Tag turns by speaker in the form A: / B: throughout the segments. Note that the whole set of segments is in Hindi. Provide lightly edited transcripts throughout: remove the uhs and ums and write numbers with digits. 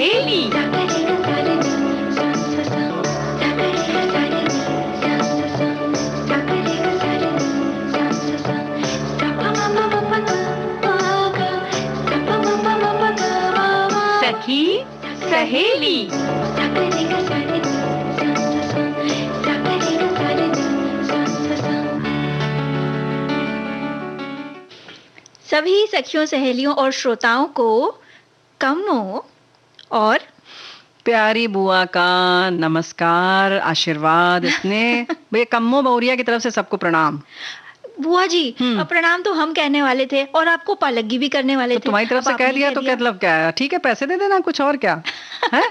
A: सहेली। सखी सहेली। सभी सखियों, सहेलियों और श्रोताओं को कम्मो और
B: प्यारी बुआ का नमस्कार, आशीर्वाद। इतने भैया कम्मो बहुरिया की तरफ से सबको प्रणाम।
A: बुआ जी, प्रणाम तो हम कहने वाले थे और आपको पालगी भी करने वाले
B: तो
A: थे।
B: तुम्हारी तरफ से कह दिया तो क्या मतलब क्या है? ठीक है, पैसे दे देना, कुछ और क्या है।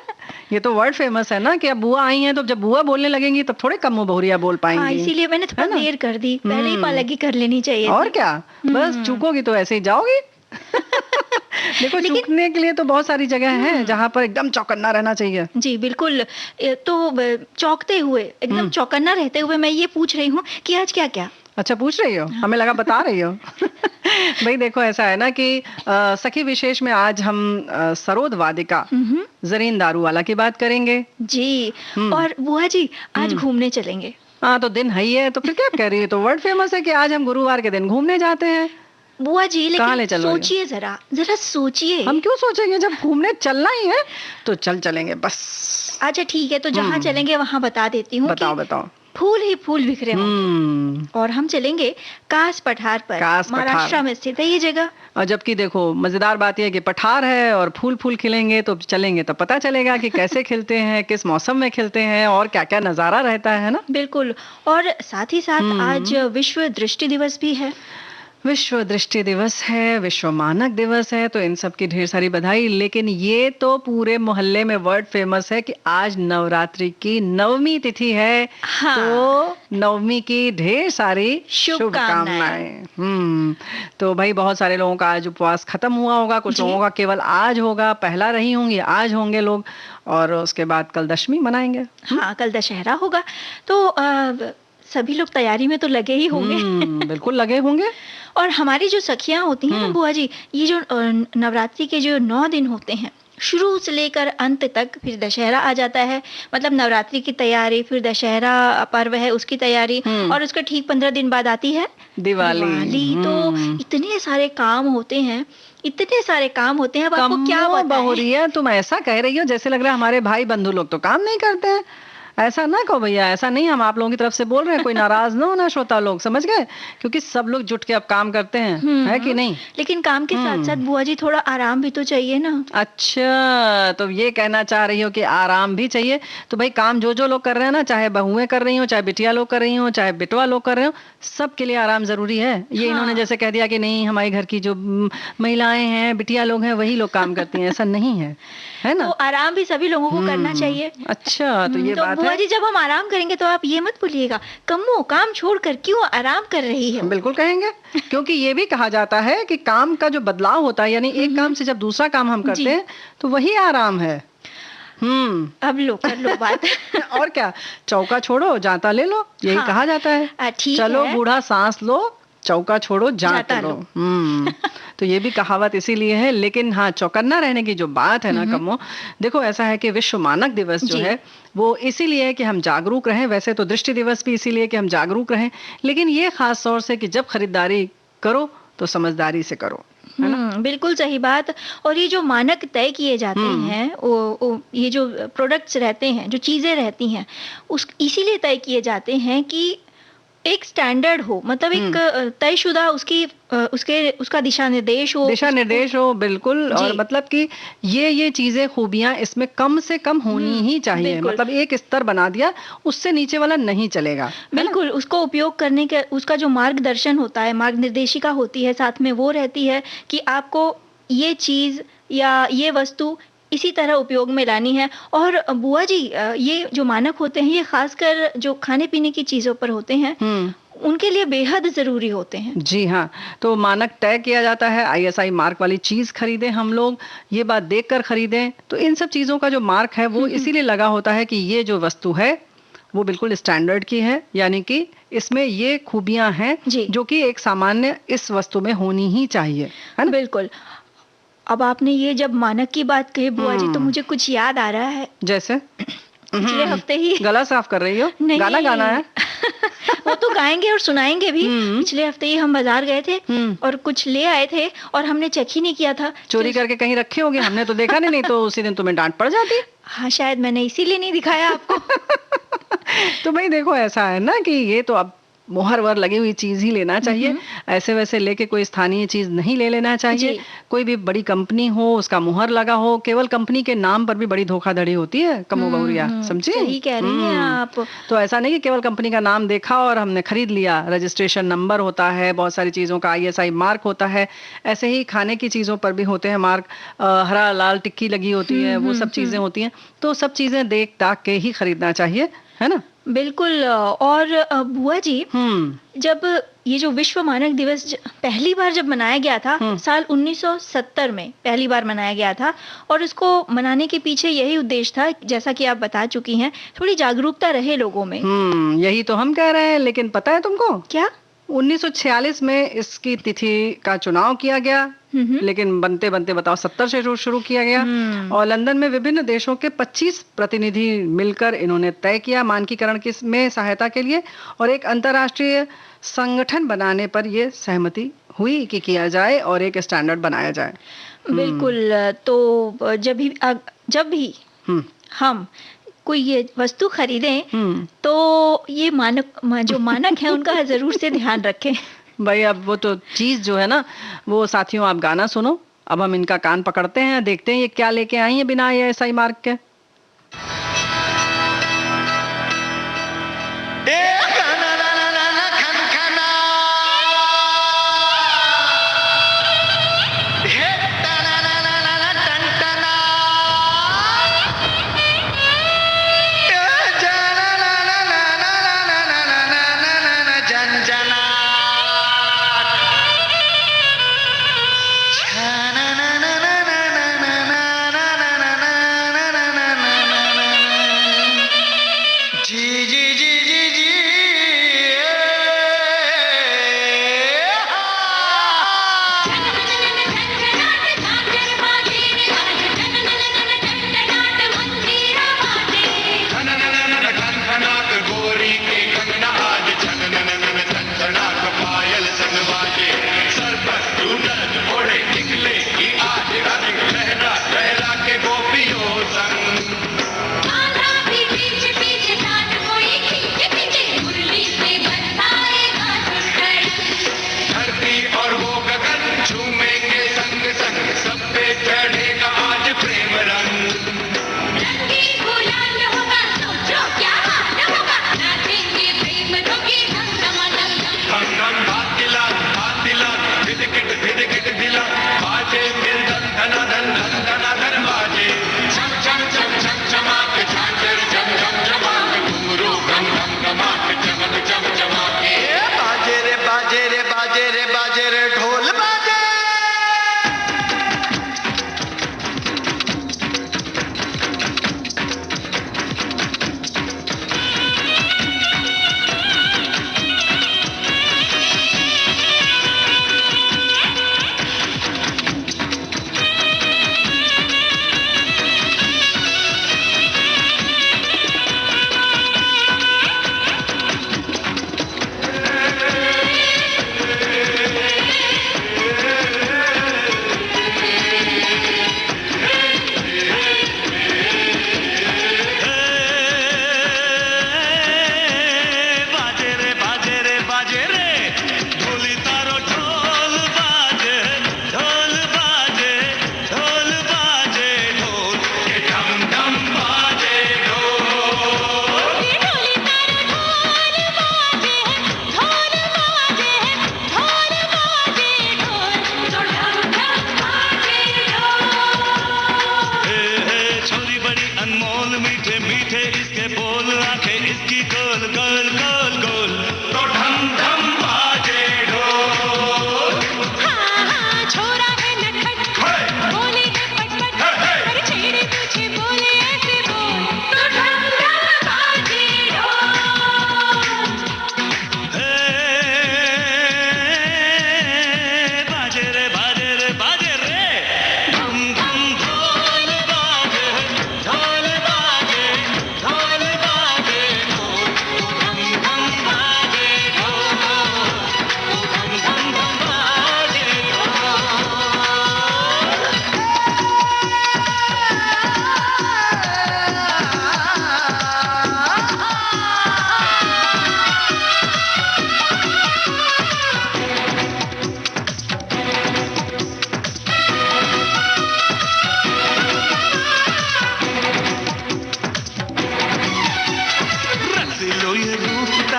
B: ये तो वर्ड फेमस है ना कि अब बुआ आई हैं, तो जब बुआ बोलने लगेंगी तब थोड़े कम्मो बहुरिया बोल पाएंगी।
A: इसीलिए मैंने थोड़ा देर कर दी, पहले ही पालगी कर लेनी चाहिए
B: और क्या, बस चूकोगी तो ऐसे ही जाओगी। देखो, चूकने के लिए तो बहुत सारी जगह है जहाँ पर एकदम चौकन्ना रहना चाहिए।
A: जी बिल्कुल। तो चौंकते हुए, एकदम चौकन्ना रहते हुए मैं ये पूछ रही हूँ कि आज क्या क्या।
B: अच्छा, पूछ रही हो? हमें लगा बता रही हो। भाई देखो, ऐसा है ना कि सखी विशेष में आज हम सरोद वादिका जरीन दारूवाला की बात करेंगे जी।
A: और बुआ जी, आज घूमने चलेंगे।
B: हाँ, तो दिन है ही है, तो फिर क्या कह रही है? तो वर्ड फेमस है कि आज हम गुरुवार के दिन घूमने जाते हैं।
A: बुआ जी, लेकिन सोचिए, जरा जरा सोचिए।
B: हम क्यों सोचेंगे, जब घूमने चलना ही है तो चलेंगे बस।
A: अच्छा ठीक है, तो जहाँ चलेंगे वहाँ बता देती हूँ।
B: बताओ।
A: फूल ही फूल बिखरे होंगे और हम चलेंगे कास पठार पर। महाराष्ट्र में स्थित है ये जगह।
B: और जबकि देखो, मजेदार बात यह है कि पठार है और फूल फूल खिलेंगे, तो चलेंगे तो पता चलेगा कि कैसे खिलते हैं, किस मौसम में खिलते हैं और क्या क्या नजारा रहता है ना।
A: बिल्कुल। और साथ ही साथ आज विश्व दृष्टि दिवस भी है।
B: विश्व दृष्टि दिवस है, विश्व मानक दिवस है, तो इन सब की ढेर सारी बधाई। लेकिन ये तो पूरे मोहल्ले में वर्ड फेमस है कि आज नवरात्रि की 9वीं तिथि है। हाँ। तो 9वीं की ढेर सारी शुभकामनाएं। तो भाई बहुत सारे लोगों का आज उपवास खत्म हुआ होगा, कुछ लोगों का केवल आज होगा, पहला रही होंगी, आज होंगे लोग, और उसके बाद कल दशमी मनाएंगे।
A: हाँ, कल दशहरा होगा। तो सभी लोग तैयारी में तो लगे ही होंगे।
B: बिल्कुल लगे होंगे।
A: और हमारी जो सखियां होती हैं ना बुआ जी, ये जो नवरात्रि के जो 9 दिन होते हैं, शुरू से लेकर अंत तक, फिर दशहरा आ जाता है, मतलब नवरात्रि की तैयारी, फिर दशहरा पर्व है उसकी तैयारी, और उसके ठीक 15 दिन बाद आती है दिवाली। तो इतने सारे काम होते हैं, इतने सारे काम होते हैं। अब आपको क्या बताएं?
B: बहुरिया, तुम ऐसा कह रही हो जैसे लग रहा है हमारे भाई बंधु लोग तो काम नहीं करते हैं। ऐसा ना कहो भैया, ऐसा नहीं, हम आप लोगों की तरफ से बोल रहे हैं, कोई नाराज ना होना श्रोता लोग, समझ गए? क्योंकि सब लोग जुट के अब काम करते हैं, है कि नहीं?
A: लेकिन काम के साथ साथ बुआ जी थोड़ा आराम भी तो चाहिए ना।
B: अच्छा, तो ये कहना चाह रही हो कि आराम भी चाहिए? तो भाई काम जो जो लोग कर रहे हैं ना, चाहे बहुएं कर रही हो, चाहे बिटिया लोग कर रही हो, चाहे बिटवा लोग कर रहे हो, सबके लिए आराम जरूरी है। ये इन्होंने जैसे कह दिया कि नहीं, हमारे घर की जो महिलाएं हैं, बिटिया लोग हैं, वही लोग काम करती हैं, ऐसा नहीं है, है ना?
A: तो आराम भी सभी लोगों को करना चाहिए।
B: अच्छा, तो ये बात
A: बुआ जी, जब हम आराम करेंगे तो आप ये मत भूलिएगा, कम्मो काम छोड़कर क्यों आराम कर रही है?
B: बिल्कुल कहेंगे, क्योंकि ये भी कहा जाता है कि काम का जो बदलाव होता है, यानी एक काम से जब दूसरा काम हम करते हैं तो वही आराम है।
A: अब लो कर लो बात।
B: और क्या, चौका छोड़ो जाता ले लो, यही कहा जाता है। चलो बूढ़ा सांस लो, चौका छोड़ो जाता लो। तो ये भी कहावत इसीलिए है। लेकिन हाँ, चौकन्ना रहने की जो बात है ना कम्मो, देखो ऐसा है कि विश्व मानक दिवस जो है वो इसीलिए है कि हम जागरूक रहें। वैसे तो दृष्टि दिवस भी इसीलिए कि हम जागरूक रहें, लेकिन ये खास तौर से कि जब खरीदारी करो तो समझदारी से करो, है ना?
A: बिल्कुल सही बात। और ये जो मानक तय किए जाते हैं, ये जो प्रोडक्ट्स रहते हैं, जो चीजें रहती हैं, इसीलिए तय किए जाते हैं कि एक स्टैंडर्ड हो, मतलब एक तयशुदा उसका दिशा निर्देश हो।
B: बिल्कुल। और मतलब कि ये चीजें, खूबियां इसमें कम से कम होनी ही चाहिए। मतलब एक स्तर बना दिया, उससे नीचे वाला नहीं चलेगा।
A: बिल्कुल, उसको उपयोग करने के, उसका जो मार्गदर्शन होता है, मार्ग निर्देशिका होती है, साथ में वो रहती है कि आपको ये चीज या ये वस्तु इसी तरह उपयोग में लानी है। और बुआ जी, ये जो मानक होते हैं, ये खासकर जो खाने पीने की चीजों पर होते हैं, उनके लिए बेहद जरूरी होते हैं।
B: जी हाँ, तो मानक तय किया जाता है, ISI मार्क वाली चीज खरीदें हम लोग, ये बात देखकर खरीदें। तो इन सब चीजों का जो मार्क है वो इसीलिए लगा होता है कि ये जो वस्तु है वो बिल्कुल स्टैंडर्ड की है, यानी कि इसमें ये खूबियां हैं जो कि एक सामान्य इस वस्तु में होनी ही चाहिए, है ना?
A: बिल्कुल। अब आपने ये जब मानक की बात कही बुआ जी, तो मुझे कुछ याद आ रहा है।
B: जैसे
A: पिछले हफ्ते ही
B: गला साफ कर रही हो?
A: नहीं,
B: गाना गाना है।
A: वो तो गाएंगे और सुनाएंगे भी। पिछले हफ्ते ही हम बाजार गए थे और कुछ ले आए थे और हमने चेक ही नहीं किया था।
B: चोरी करके कहीं रखे होंगे, हमने तो देखा नहीं तो उसी दिन तुम्हें डांट पड़ जाती।
A: हाँ, शायद मैंने इसीलिए नहीं दिखाया आपको।
B: तो भाई देखो, ऐसा है ना कि ये तो अब मोहर वर लगी हुई चीज ही लेना चाहिए, ऐसे वैसे लेके कोई स्थानीय चीज नहीं ले लेना चाहिए। कोई भी बड़ी कंपनी हो, उसका मुहर लगा हो, केवल कंपनी के नाम पर भी बड़ी धोखाधड़ी होती है कमो बहुरिया, समझी?
A: सही कह रही हैं आप।
B: तो ऐसा नहीं कि केवल कंपनी का नाम देखा और हमने खरीद लिया। रजिस्ट्रेशन नंबर होता है, बहुत सारी चीजों का ISI मार्क होता है, ऐसे ही खाने की चीजों पर भी होते हैं मार्क, हरा लाल टिक्की लगी होती है, वो सब चीजें होती हैं। तो सब चीजें देख दाख के ही खरीदना चाहिए, है ना?
A: बिल्कुल। और बुआ जी, जब ये जो विश्व मानक दिवस पहली बार जब मनाया गया था, साल 1970 में पहली बार मनाया गया था, और इसको मनाने के पीछे यही उद्देश्य था, जैसा कि आप बता चुकी हैं, थोड़ी जागरूकता रहे लोगों में।
B: यही तो हम कह रहे हैं। लेकिन पता है तुमको
A: क्या?
B: 1946 में इसकी तिथि का चुनाव किया गया, लेकिन बनते बनते बताओ 70 से शुरू किया गया, और लंदन में विभिन्न देशों के 25 प्रतिनिधि मिलकर इन्होंने तय किया मानकीकरण में सहायता के लिए, और एक अंतर्राष्ट्रीय संगठन बनाने पर यह सहमति हुई कि किया जाए और एक स्टैंडर्ड बनाया जाए।
A: बिल्कुल। तो जब भी हम कोई ये वस्तु खरीदें तो ये जो मानक है उनका जरूर से ध्यान रखें।
B: भाई अब वो तो चीज जो है ना, वो साथियों आप गाना सुनो, अब हम इनका कान पकड़ते हैं, देखते हैं ये क्या लेके आई है बिना ISI मार्क के।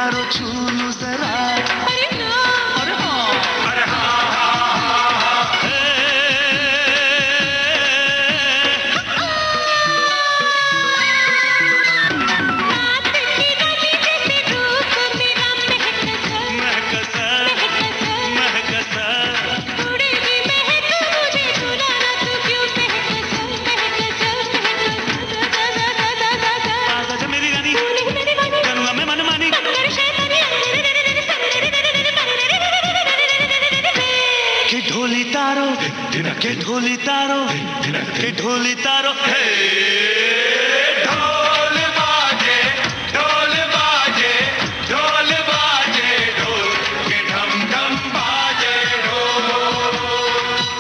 C: तारो छू लूं जरा। अरे हाँ, अरे हाँ, अरे हाँ। के ढोली तारो, के ढोली तारो, हे ढोल बाजे, ढोल बाजे, ढोल बाजे, ढोल के ढम ढम बाजे ढोल।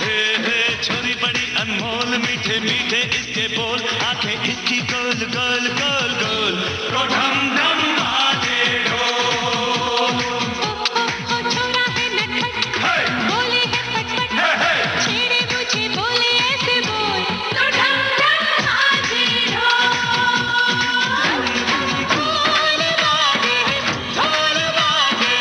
C: हे छोरी बड़ी अनमोल, मीठे मीठे इसके बोल, आंखें इसकी गोल गोल गोल गोल, तो ढम ढम बाजे ढोल। छोरा है नटखट, बोले है फटफट, छेड़े मुझे बोले ऐसे बोल, तो ढम ढम बाजे ढोल। ढोल बाजे, ढोल बाजे,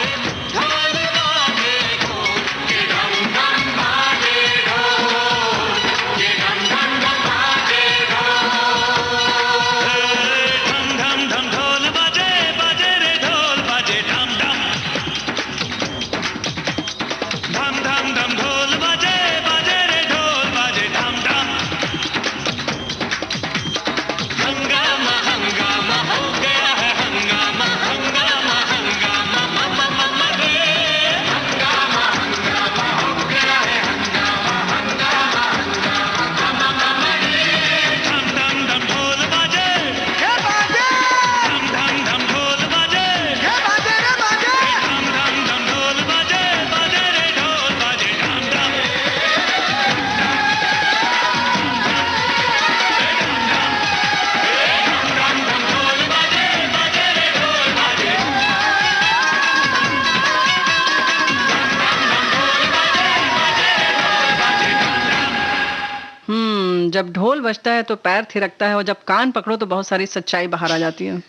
C: ढोल बाजे ढोल, के ढम ढम बाजे ढोल, के ढम ढम बाजे ढोल। ढम ढम ढम ढोल बाजे, बाजे रे ढोल बाजे ढम ढम। ढम ढम ढम ढोल बाजे, बाजे रे ढोल बाजे ढम ढम। हंगामा हंगामा हो गया है, हंगामा हंगामा हंगामा मम्मा मम्मा रे। हंगामा हंगामा हो गया है, हंगामा हंगामा हंगामा मम्मा मम्मा रे। ढम ढम ढम ढोल बाजे, क्या बाजे? ढम ढम ढम ढोल बाजे, क्या बाजे रे बाजे? ढम ढम ढम ढोल बाजे, बाजे रे ढोल बाजे ढम ढम।
B: जब ढोल बजता है तो पैर थिरकता है और जब कान पकड़ो तो बहुत सारी सच्चाई बाहर आ जाती है।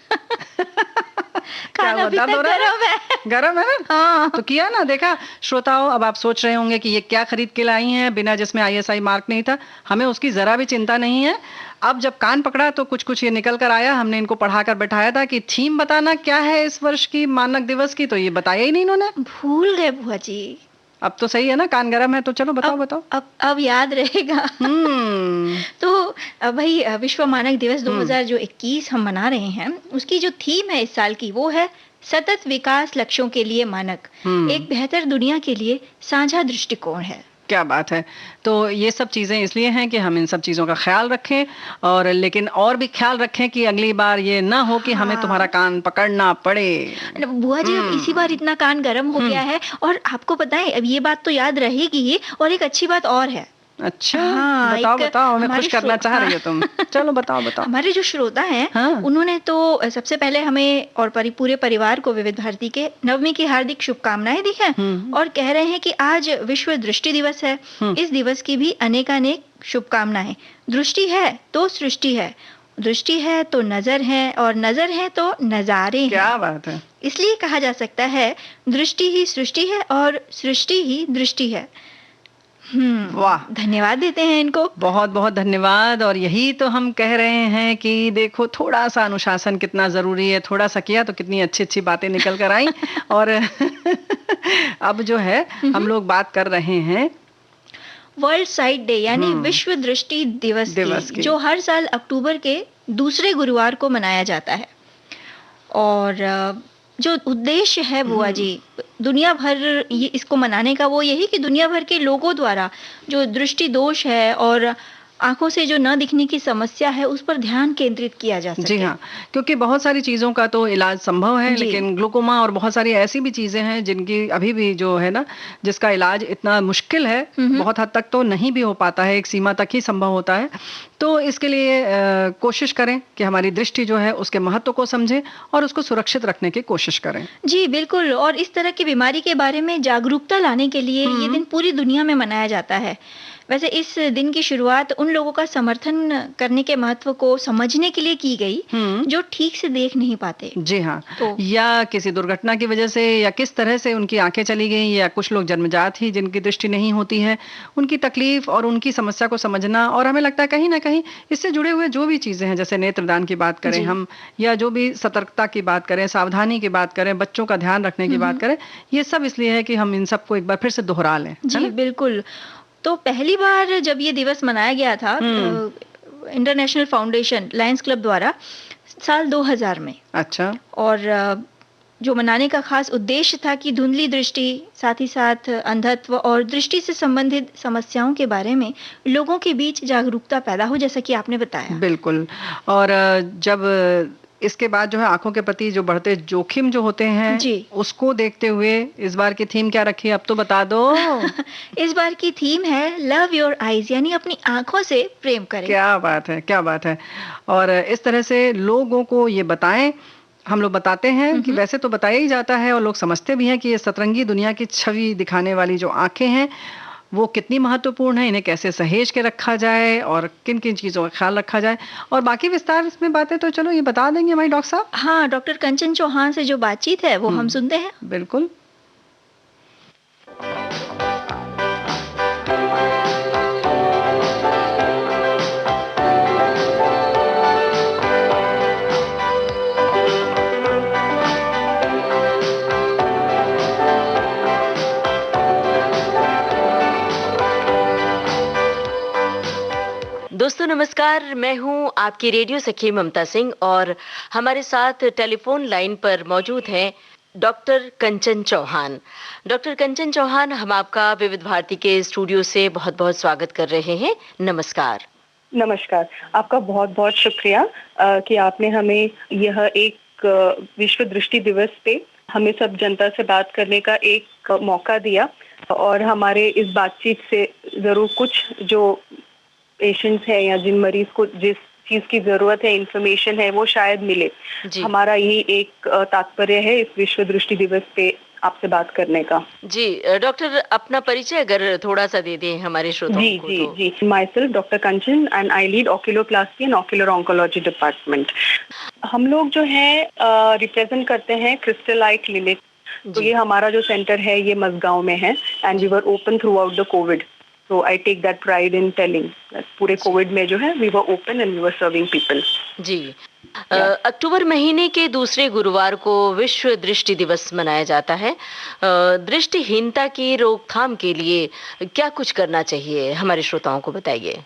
A: खाना अभी तक गरम है।
B: गरम है ना?
A: हाँ।
B: तो किया ना, देखा श्रोताओं, अब आप सोच रहे होंगे कि ये क्या खरीद के लाई हैं बिना जिसमें ISI मार्क नहीं था। हमें उसकी जरा भी चिंता नहीं है। अब जब कान पकड़ा तो कुछ कुछ ये निकल कर आया। हमने इनको पढ़ाकर बैठाया था कि थीम बताना क्या है इस वर्ष की मानक दिवस की, तो ये बताया ही नहीं इन्होंने।
A: भूल गए बुआ जी।
B: अब तो सही है ना, कान गरम है तो चलो बताओ बताओ।
A: अब याद रहेगा। तो भाई विश्व मानक दिवस 2021 हम मना रहे हैं, उसकी जो थीम है इस साल की वो है सतत विकास लक्ष्यों के लिए मानक, एक बेहतर दुनिया के लिए साझा दृष्टिकोण है।
B: क्या बात है। तो ये सब चीजें इसलिए हैं कि हम इन सब चीजों का ख्याल रखें, और लेकिन और भी ख्याल रखें कि अगली बार ये ना हो कि हमें तुम्हारा कान पकड़ना पड़े।
A: बुआ जी अब इसी बार इतना कान गर्म हो गया है, और आपको पता है अब ये बात तो याद रहेगी ही, और एक अच्छी बात और है।
B: अच्छा, हाँ, बताओ बताओ, हमें खुश करना चाह रही हो तुम। चलो बताओ बताओ।
A: हमारे जो श्रोता हैं, हाँ। उन्होंने तो सबसे पहले हमें और पूरे परिवार को विविध भारती के नवमी की हार्दिक शुभकामनाएं दी हैं, और कह रहे हैं कि आज विश्व दृष्टि दिवस है। इस दिवस की भी अनेकानेक शुभकामनाएं। दृष्टि है तो सृष्टि है, दृष्टि है तो नजर है, और नजर है तो नजारे हैं।
B: क्या बात है।
A: इसलिए कहा जा सकता है दृष्टि ही सृष्टि है और सृष्टि ही दृष्टि है।
B: वाह,
A: धन्यवाद देते हैं इनको।
B: बहुत बहुत धन्यवाद। और यही तो हम कह रहे हैं कि देखो थोड़ा सा अनुशासन कितना जरूरी है। थोड़ा सा किया तो कितनी अच्छी अच्छी बातें निकल कर आई। और अब जो है हम लोग बात कर रहे हैं
A: वर्ल्ड साइट डे यानी विश्व दृष्टि दिवस की, जो हर साल अक्टूबर के दूसरे गुरुवार को मनाया जाता है। और जो उद्देश्य है बुआ जी दुनिया भर ये इसको मनाने का, वो यही कि दुनिया भर के लोगों द्वारा जो दृष्टि दोष है और आंखों से जो न दिखने की समस्या है उस पर ध्यान केंद्रित किया जा सके।
B: जी हाँ, क्योंकि बहुत सारी चीजों का तो इलाज संभव है, लेकिन ग्लूकोमा और बहुत सारी ऐसी भी चीजें हैं जिनकी अभी भी जो है ना, जिसका इलाज इतना मुश्किल है, बहुत हद तक तो नहीं भी हो पाता है, एक सीमा तक ही संभव होता है। तो इसके लिए कोशिश करें कि हमारी दृष्टि जो है उसके महत्व को समझें और उसको सुरक्षित रखने की कोशिश करें।
A: जी बिल्कुल। और इस तरह की बीमारी के बारे में जागरूकता लाने के लिए ये दिन पूरी दुनिया में मनाया जाता है। वैसे इस दिन की शुरुआत उन लोगों का समर्थन करने के महत्व को समझने के लिए की गई जो ठीक से देख नहीं पाते।
B: जी हाँ, तो या किसी दुर्घटना की वजह से या किस तरह से उनकी आंखें चली गई, या कुछ लोग जन्मजात ही जिनकी दृष्टि नहीं होती है, उनकी तकलीफ और उनकी समस्या को समझना। और हमें लगता है कहीं ना कहीं इससे जुड़े हुए जो भी चीजें हैं, जैसे नेत्रदान की बात करें हम, या जो भी सतर्कता की बात करें, सावधानी की बात करें, बच्चों का ध्यान रखने की बात करें, ये सब इसलिए है कि हम इन सबको एक बार फिर से दोहरा लें।
A: जी बिल्कुल। तो पहली बार जब ये दिवस मनाया गया था इंटरनेशनल फाउंडेशन लायंस क्लब द्वारा साल 2000 में।
B: अच्छा।
A: और जो मनाने का खास उद्देश्य था कि धुंधली दृष्टि, साथ ही साथ अंधत्व और दृष्टि से संबंधित समस्याओं के बारे में लोगों के बीच जागरूकता पैदा हो, जैसा कि आपने बताया।
B: बिल्कुल। और जब इसके बाद जो है आंखों के प्रति जो बढ़ते जोखिम जो होते हैं जी, उसको देखते हुए इस बार की थीम क्या रखी है, अब तो बता दो।
A: इस बार की थीम है लव योर आईज, यानी अपनी आंखों से प्रेम करें।
B: क्या बात है, क्या बात है। और इस तरह से लोगों को ये बताएं, हम लोग बताते हैं कि वैसे तो बताया ही जाता है और लोग समझते भी हैं कि ये सतरंगी दुनिया की छवि दिखाने वाली जो आंखें हैं वो कितनी महत्वपूर्ण है, इन्हें कैसे सहेज के रखा जाए और किन किन चीज़ों का ख्याल रखा जाए। और बाकी विस्तार में बातें तो चलो ये बता देंगे हमारी डॉक्टर साहब।
A: हाँ, डॉक्टर कंचन चौहान से जो बातचीत है वो हम सुनते हैं।
B: बिल्कुल।
D: दोस्तों नमस्कार, मैं हूं आपकी रेडियो सखी ममता सिंह और हमारे साथ टेलीफोन लाइन पर मौजूद हैं डॉक्टर कंचन चौहान। डॉक्टर कंचन चौहान, हम आपका विविध भारती के स्टूडियो से बहुत बहुत स्वागत कर रहे हैं। नमस्कार।
E: नमस्कार, आपका बहुत बहुत शुक्रिया कि आपने हमें यह एक विश्व दृष्टि दिवस पे हमें सब जनता से बात करने का एक मौका दिया, और हमारे इस बातचीत से जरूर कुछ जो पेशेंट्स है या जिन मरीज को जिस चीज की जरूरत है, इंफॉर्मेशन है, वो शायद मिले। हमारा यही एक तात्पर्य है इस विश्व दृष्टि दिवस पे आपसे बात करने का।
D: जी डॉक्टर, अपना परिचय अगर थोड़ा सा दे दें हमारे श्रोताओं को।
E: जी, myself doctor Kanchan and I lead oculoplasty and ocular oncology department. हम लोग जो है रिप्रेजेंट करते हैं क्रिस्टल आई क्लिनिक। तो ये हमारा जो सेंटर है ये मजगांव में है, and we were open throughout the covid. So I take that pride in telling that पूरे कोविड में जो है we were open and we were serving people.
D: जी। अक्टूबर महीने के दूसरे गुरुवार को विश्व दृष्टि दिवस मनाया जाता है। दृष्टिहीनता की रोकथाम के लिए क्या कुछ करना चाहिए, हमारे श्रोताओं को बताइए।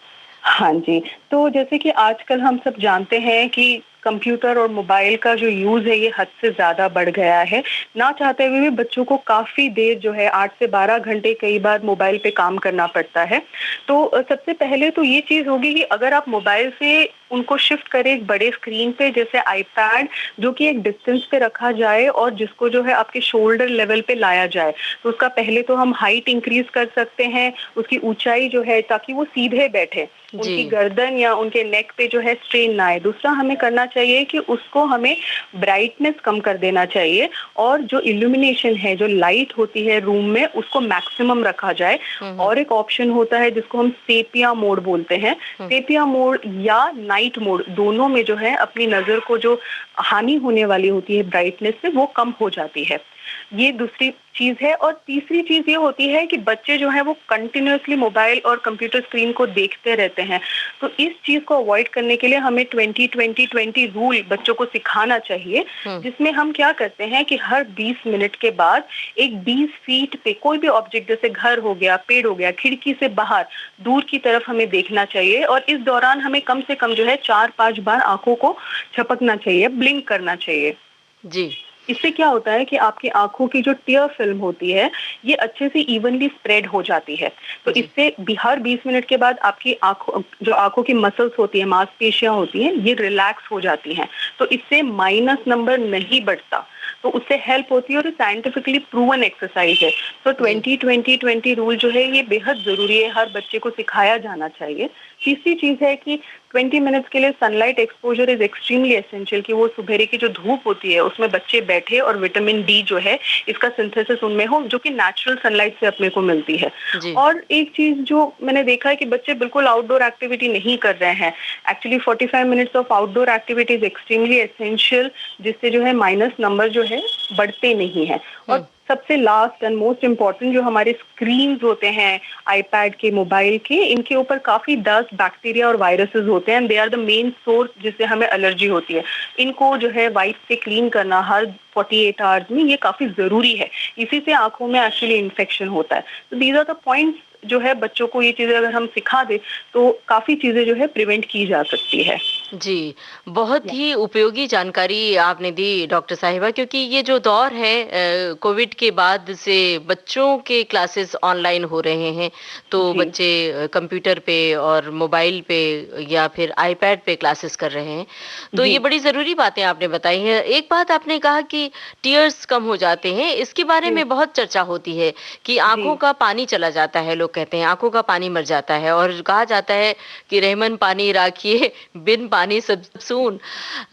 E: हाँ जी, तो जैसे कि आजकल हम सब जानते हैं कि कंप्यूटर और मोबाइल का जो यूज है ये हद से ज्यादा बढ़ गया है। ना चाहते हुए भी बच्चों को काफी देर जो है 8 से 12 घंटे कई बार मोबाइल पे काम करना पड़ता है। तो सबसे पहले तो ये चीज होगी कि अगर आप मोबाइल से उनको शिफ्ट करें एक बड़े स्क्रीन पे, जैसे आईपैड, जो कि एक डिस्टेंस पे रखा जाए और जिसको जो है आपके शोल्डर लेवल पे लाया जाए। तो उसका पहले तो हम हाइट इंक्रीज कर सकते हैं, उसकी ऊंचाई जो है, ताकि वो सीधे बैठे, उनकी गर्दन या उनके नेक पे जो है स्ट्रेन ना आए। दूसरा हमें करना चाहिए कि उसको हमें ब्राइटनेस कम कर देना चाहिए, और जो इल्यूमिनेशन है, जो लाइट होती है रूम में, उसको मैक्सिमम रखा जाए। और एक ऑप्शन होता है जिसको हम सेपिया मोड बोलते हैं। सेपिया मोड या नाइट मोड, दोनों में जो है अपनी नजर को जो हानि होने वाली होती है ब्राइटनेस से, वो कम हो जाती है। ये दूसरी चीज है। और तीसरी चीज ये होती है कि बच्चे जो है वो कंटिन्यूअसली मोबाइल और कंप्यूटर स्क्रीन को देखते रहते हैं। तो इस चीज को अवॉइड करने के लिए हमें 20-20-20 रूल बच्चों को सिखाना चाहिए, जिसमें हम क्या करते हैं कि हर 20 मिनट के बाद एक 20 फीट पे कोई भी ऑब्जेक्ट, जैसे घर हो गया, पेड़ हो गया, खिड़की से बाहर दूर की तरफ हमें देखना चाहिए। और इस दौरान हमें कम से कम जो है 4-5 बार आंखों को झपकना चाहिए, ब्लिंक करना चाहिए।
D: जी।
E: इससे क्या होता है कि आपकी आंखों की जो टियर फिल्म होती है ये अच्छे से इवनली स्प्रेड हो जाती है। तो इससे हर 20 मिनट के बाद आपकी आंखों की मसल्स होती है, मांसपेशियां होती हैं, ये रिलैक्स हो जाती हैं। तो इससे माइनस नंबर नहीं बढ़ता। तो उससे हेल्प होती है और साइंटिफिकली प्रूवन एक्सरसाइज है। तो 20-20-20 रूल जो है ये बेहद जरूरी है, हर बच्चे को सिखाया जाना चाहिए। तीसरी चीज है कि 20 मिनट्स के लिए sunlight exposure is extremely essential, कि वो सुबह की जो धूप होती है उसमें बच्चे बैठे और विटामिन डी जो है इसका सिंथेसिस उनमें हो, जो कि नेचुरल सनलाइट से अपने को मिलती है। और एक चीज जो मैंने देखा है कि बच्चे बिल्कुल आउटडोर एक्टिविटी नहीं कर रहे हैं। Actually 45 minutes of outdoor activity is extremely essential, जिससे जो है माइनस नंबर जो है बढ़ते नहीं है। और सबसे लास्ट एंड मोस्ट इम्पॉर्टेंट, जो हमारे स्क्रीन्स होते हैं आईपैड के, मोबाइल के, इनके ऊपर काफी डस्ट, बैक्टीरिया और वायरसेस होते हैं, they are the main source जिससे हमें एलर्जी होती है। इनको जो है वाइप से क्लीन करना हर 48 आवर्स में, ये काफी जरूरी है। इसी से आंखों में एक्चुअली इन्फेक्शन होता है। तो दीज आर द पॉइंट्स जो है, बच्चों को ये चीजें अगर हम सिखा दें तो काफी चीजें जो है प्रिवेंट की जा सकती है।
D: जी, बहुत ही उपयोगी जानकारी आपने दी डॉक्टर साहिबा, क्योंकि ये जो दौर है कोविड के बाद से बच्चों के क्लासेस ऑनलाइन हो रहे हैं, तो बच्चे कंप्यूटर पे और मोबाइल पे या फिर आईपैड पे क्लासेस कर रहे हैं, तो ये बड़ी ज़रूरी बातें आपने बताई हैं। एक बात आपने कहा कि टीयर्स कम हो जाते हैं, इसके बारे में बहुत चर्चा होती है कि आंखों का पानी चला जाता है, लोग कहते हैं आंखों का पानी मर जाता है, और कहा जाता है कि रहमन पानी राखिए, बिन पानी सब सून,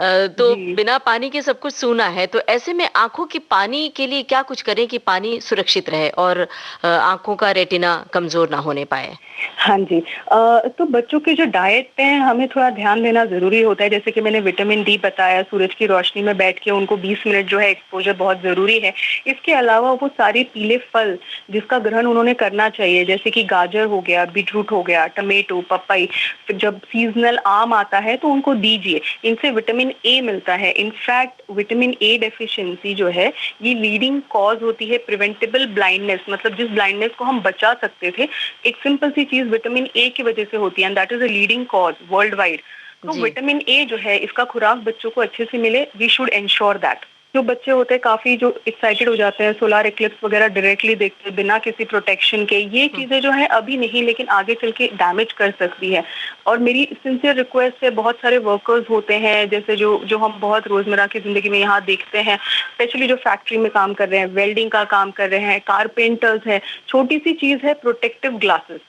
D: तो बिना पानी के सब कुछ सूना है। तो ऐसे में आंखों की पानी के लिए क्या कुछ करें कि पानी सुरक्षित रहे और आंखों का रेटिना कमजोर ना होने पाए?
E: हाँ जी, तो बच्चों के जो डाइट पे हमें थोड़ा ध्यान देना जरूरी होता है। जैसे कि मैंने विटामिन डी बताया, सूरज की रोशनी में बैठ के उनको 20 मिनट जो है एक्सपोजर बहुत जरूरी है। इसके अलावा वो सारे पीले फल जिसका ग्रहण उन्होंने करना चाहिए, जैसे कि गाजर हो गया, बीटरूट हो गया, टमेटो, पपाई, फिर जब सीजनल आम आता है तो उनको दीजिए। इनसे विटामिन ए मिलता है। इनफैक्ट विटामिन ए डेफिशिएंसी जो है ये लीडिंग कॉज होती है प्रिवेंटेबल ब्लाइंडनेस, मतलब जिस ब्लाइंडनेस को हम बचा सकते थे, एक सिंपल सी चीज विटामिन ए की वजह से होती है, and that is a leading cause world wide. तो विटामिन ए जो है इसका खुराक बच्चों को अच्छे से मिले, वी शुड एंश्योर दैट। जो बच्चे होते हैं काफी जो एक्साइटेड हो जाते हैं, सोलर इक्लिप्स वगैरह डायरेक्टली देखते हैं बिना किसी प्रोटेक्शन के, ये चीजें जो है अभी नहीं लेकिन आगे चल के डैमेज कर सकती है। और मेरी सिंसियर रिक्वेस्ट है, बहुत सारे वर्कर्स होते हैं जैसे जो हम बहुत रोजमर्रा की जिंदगी में यहाँ देखते हैं, स्पेशली जो फैक्ट्री में काम कर रहे हैं, वेल्डिंग का काम कर रहे हैं, कारपेंटर्स हैं, छोटी सी चीज है प्रोटेक्टिव ग्लासेस,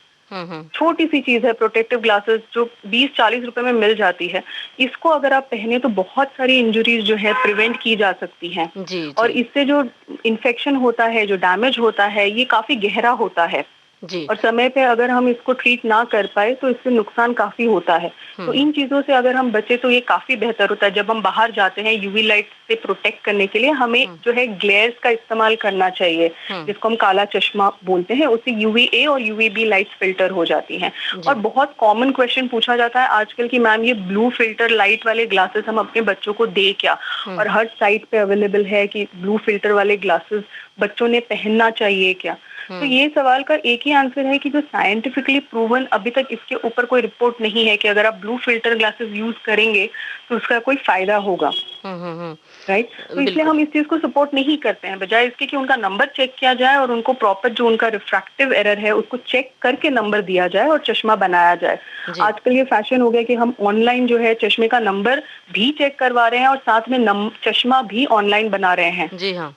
E: छोटी सी चीज है प्रोटेक्टिव ग्लासेस जो 20-40 रुपए में मिल जाती है। इसको अगर आप पहने तो बहुत सारी इंजरीज जो है प्रिवेंट की जा सकती हैं। और इससे जो इन्फेक्शन होता है, जो डैमेज होता है, ये काफी गहरा होता है जी। और समय पे अगर हम इसको ट्रीट ना कर पाए तो इससे नुकसान काफी होता है। तो इन चीजों से अगर हम बचे तो ये काफी बेहतर होता है। जब हम बाहर जाते हैं यूवी लाइट से प्रोटेक्ट करने के लिए हमें जो है ग्लेयर्स का इस्तेमाल करना चाहिए, जिसको हम काला चश्मा बोलते हैं। उससे यूवीए और यूवीबी लाइट्स फिल्टर हो जाती हैं। और बहुत कॉमन क्वेश्चन पूछा जाता है आजकल कि मैम ये ब्लू फिल्टर लाइट वाले ग्लासेस हम अपने बच्चों को दे क्या? और हर साइट पे अवेलेबल है कि ब्लू फिल्टर वाले ग्लासेस बच्चों ने पहनना चाहिए क्या? तो ये सवाल का एक ही आंसर है कि जो साइंटिफिकली प्रूवन, अभी तक इसके ऊपर कोई रिपोर्ट नहीं है कि अगर आप ब्लू फिल्टर ग्लासेस यूज करेंगे तो उसका कोई फायदा होगा। राइट, तो इसलिए हम इस चीज को सपोर्ट नहीं करते हैं। बजाय इसके कि उनका नंबर चेक किया जाए और उनको प्रॉपर जो उनका रिफ्रैक्टिव एरर है उसको चेक करके नंबर दिया जाए और चश्मा बनाया जाए। आजकल ये फैशन हो गया कि हम ऑनलाइन जो है चश्मे का नंबर भी चेक करवा रहे हैं और साथ में चश्मा भी ऑनलाइन बना रहे हैं। जी हाँ,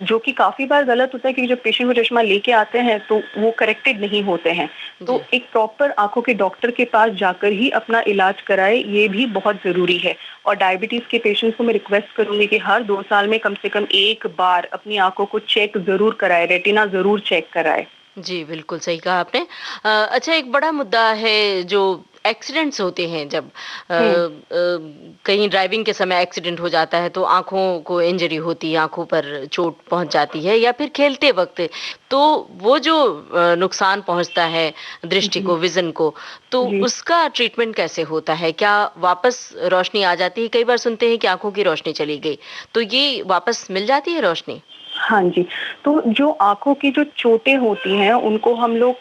E: जो कि काफी बार गलत होता है क्योंकि जब पेशेंट को चश्मा लेके आते हैं तो वो करेक्टेड नहीं होते हैं। तो एक प्रॉपर आंखों के डॉक्टर के पास जाकर ही अपना इलाज कराए, ये भी बहुत जरूरी है। और डायबिटीज के पेशेंट्स को मैं रिक्वेस्ट करूंगी कि हर 2 साल में कम से कम एक बार अपनी आंखों को चेक जरूर कराए, रेटिना जरूर चेक कराए। जी बिल्कुल सही कहा आपने। अच्छा, एक बड़ा मुद्दा है जो एक्सीडेंट्स होते हैं, जब कहीं ड्राइविंग के समय एक्सीडेंट हो जाता है तो आंखों को इंजरी होती है, आंखों पर चोट पहुंच जाती है, या फिर खेलते वक्त तो वो जो नुकसान पहुंचता है दृष्टि को, विजन को, तो उसका ट्रीटमेंट कैसे होता है? क्या वापस रोशनी आ जाती है? कई बार सुनते हैं कि आंखों की रोशनी चली गई, तो ये वापस मिल जाती है रोशनी? हाँ जी, तो जो आंखों की जो चोटें होती हैं उनको हम लोग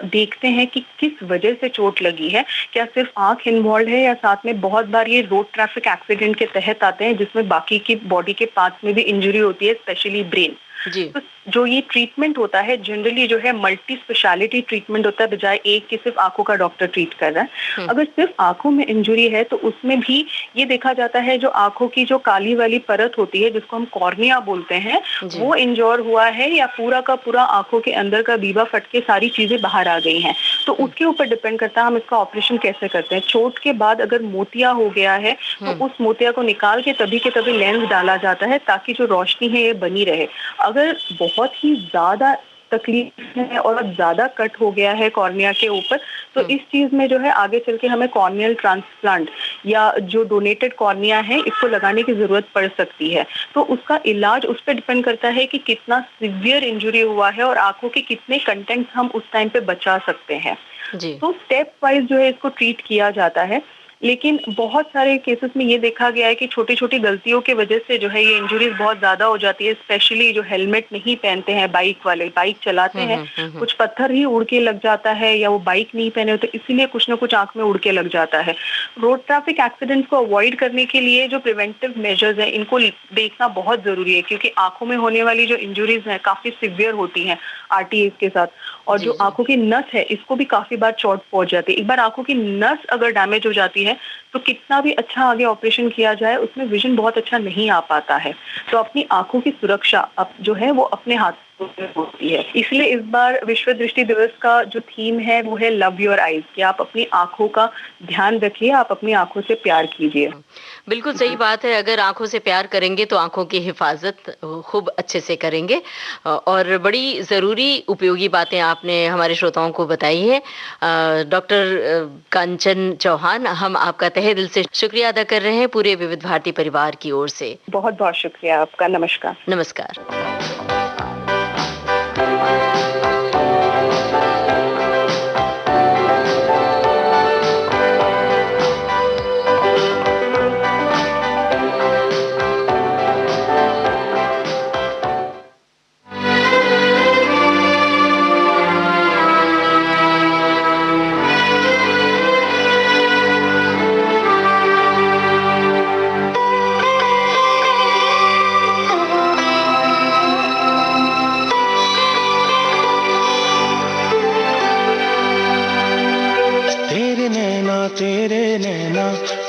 E: देखते हैं कि किस वजह से चोट लगी है। क्या सिर्फ आंख इन्वॉल्व है या साथ में बहुत बार ये रोड ट्रैफिक एक्सीडेंट के तहत आते हैं जिसमें बाकी की बॉडी के पार्ट्स में भी इंजरी होती है, स्पेशली ब्रेन।
D: जी।
E: तो जो ये ट्रीटमेंट होता है जनरली जो है मल्टी स्पेशलिटी ट्रीटमेंट होता है, बजाय एक कि सिर्फ आंखों का डॉक्टर ट्रीट कर रहा है। अगर सिर्फ आंखों में इंजरी है तो उसमें भी ये देखा जाता है जो आंखों की जो काली वाली परत होती है जिसको हम कॉर्निया बोलते हैं, वो इंजोर हुआ है या पूरा का पूरा आंखों के अंदर का बीबा फट के सारी चीजें बाहर आ गई हैं, तो उसके ऊपर डिपेंड करता है हम इसका ऑपरेशन कैसे करते हैं। चोट के बाद अगर मोतिया हो गया है तो उस मोतिया को निकाल के तभी के तभी लेंस डाला जाता है ताकि जो रोशनी है ये बनी रहे। अगर बहुत ही ज्यादा तकलीफ है और ज्यादा कट हो गया है कॉर्निया के ऊपर, तो इस चीज में जो है आगे चल के हमें कॉर्नियल ट्रांसप्लांट या जो डोनेटेड कॉर्निया है इसको लगाने की जरूरत पड़ सकती है। तो उसका इलाज उस पर डिपेंड करता है कि कितना सीवियर इंजरी हुआ है और आंखों के कितने कंटेंट्स हम उस टाइम पे बचा सकते हैं। तो स्टेप वाइज जो है इसको ट्रीट किया जाता है। लेकिन बहुत सारे केसेस में ये देखा गया है कि छोटी छोटी गलतियों के वजह से जो है ये इंजरीज बहुत ज्यादा हो जाती है, स्पेशली जो हेलमेट नहीं पहनते हैं बाइक वाले, बाइक चलाते हैं कुछ पत्थर ही उड़ के लग जाता है या वो बाइक नहीं पहने होते इसीलिए कुछ ना कुछ आंख में उड़ के लग जाता है। रोड ट्रैफिक एक्सीडेंट्स को अवॉइड करने के लिए जो प्रिवेंटिव मेजर्स हैं इनको देखना बहुत जरूरी है, क्योंकि आंखों में होने वाली जो इंजरीज हैं काफी सिवियर होती हैं आरटीएस के साथ, और जो आंखों की नस है इसको भी काफी बार चोट पहुंच जाती है। एक बार आंखों की नस अगर डैमेज हो जाती है तो कितना भी अच्छा आगे ऑपरेशन किया जाए उसमें विजन बहुत अच्छा नहीं आ पाता है। तो अपनी आंखों की सुरक्षा अब जो है वो अपने हाथ में होती है। इसलिए इस बार विश्व दृष्टि दिवस का जो थीम है वो है लव योर आईज, कि आप अपनी आंखों का ध्यान रखिए, आप अपनी आंखों से प्यार कीजिए।
D: बिल्कुल सही बात है, अगर आंखों से प्यार करेंगे तो आंखों की हिफाजत खूब अच्छे से करेंगे। और बड़ी ज़रूरी उपयोगी बातें आपने हमारे श्रोताओं को बताई है। डॉक्टर कंचन चौहान, हम आपका तहे दिल से शुक्रिया अदा कर रहे हैं पूरे विविध भारती परिवार की ओर से।
E: बहुत बहुत शुक्रिया आपका। नमस्कार।
D: नमस्कार।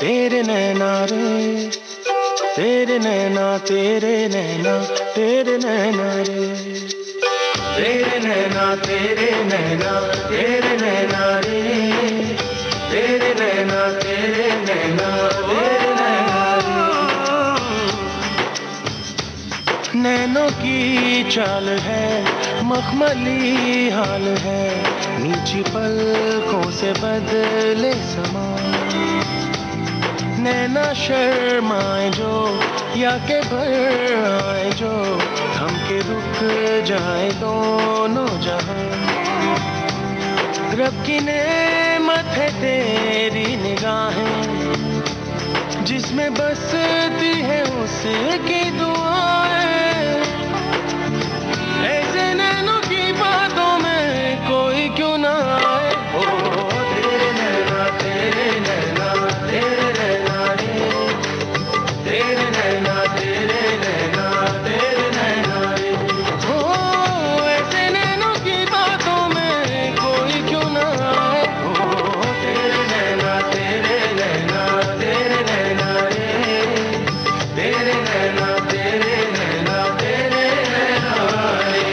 C: तेरे नैना रे, तेरे नैना तेरे नैना तेरे नैना रे, तेरे नैना तेरे नैना तेरे नैना रे, तेरे नैना तेरे नैना तेरे नैना रे। नैनों की चाल है मखमली हाल है, नीची पलकों से बदले समा। नैना शर्माए जो या के भर आए जो, थम के रुक जाए दोनों जहां। रब की नेमत है तेरी निगाहें, जिसमें बसती है उसकी दुआएं। ऐसे नैनों की बातों में कोई क्यों ना आए। ओ तेरे नैना तेरे नैना तेरे नैना रे, तेरे नैना तेरे नैना तेरे नैना रे। ओ ऐसे नैनों की बातों में कोई क्यों ना आए। ओ तेरे नैना तेरे नैना तेरे नैना रे, तेरे नैना तेरे नैना तेरे नैना रे।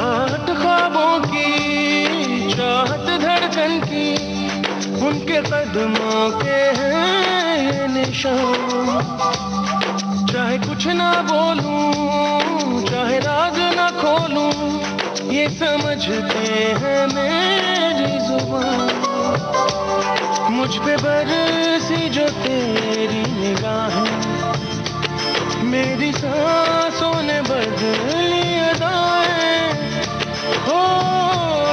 C: आहट ख्वाबों की, चाहत धड़कन की, उनके कदमों के हैं ये निशान। चाहे कुछ ना बोलूं, चाहे राज ना खोलूं, ये समझते हैं मेरी जुबान। मुझ पे बरसी जो तेरी निगाहें, मेरी सांसों ने बदली अदाएं। हो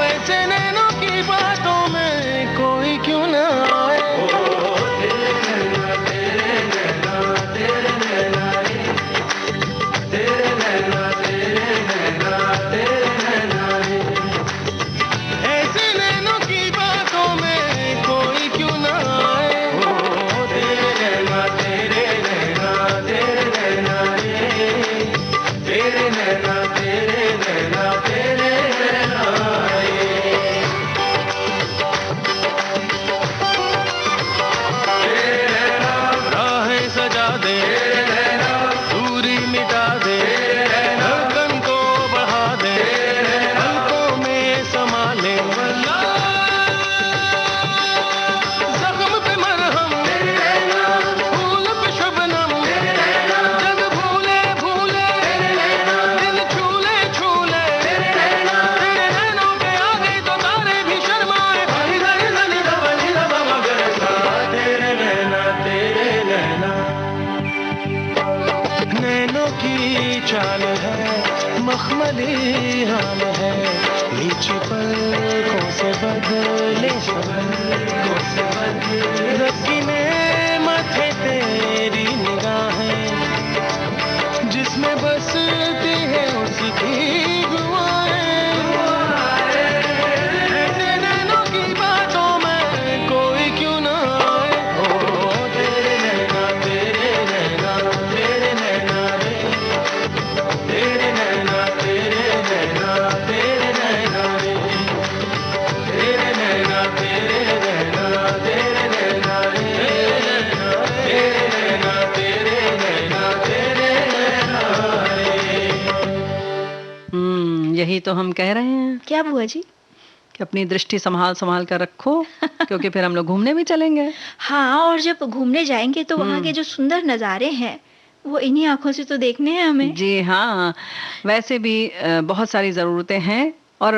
C: ऐसे नैनों की बातों में कोई क्यों ना आए। ओ तेरे नैना तेरे चाल है, मखमली हाल है, नीचे पलकों से बदले पलकों से बदले, रखी नेमत है तेरी निगाहें, जिसमें बसती है उसकी दुआएं, ऐसे नैनों की बातों में कोई क्यों ना आए, ओ तेरे नैना तेरे नैना तेरे नैना रे, तेरे नैना तेरे नैना तेरे नैना रे, तेरे नैना तेरे नैना तेरे नैना रे, तेरे नैना तेरे नैना तेरे नैना रे।
B: यही तो हम कह रहे हैं
A: क्या बुआ जी?
B: कि अपनी दृष्टि संभाल संभाल कर रखो, क्योंकि फिर हम लोग घूमने भी चलेंगे।
A: हाँ, और जब घूमने जाएंगे तो वहाँ के जो सुंदर नज़ारे हैं वो इन्हीं आंखों से तो देखने हैं हमें।
B: जी हाँ, वैसे भी बहुत सारी ज़रूरतें हैं और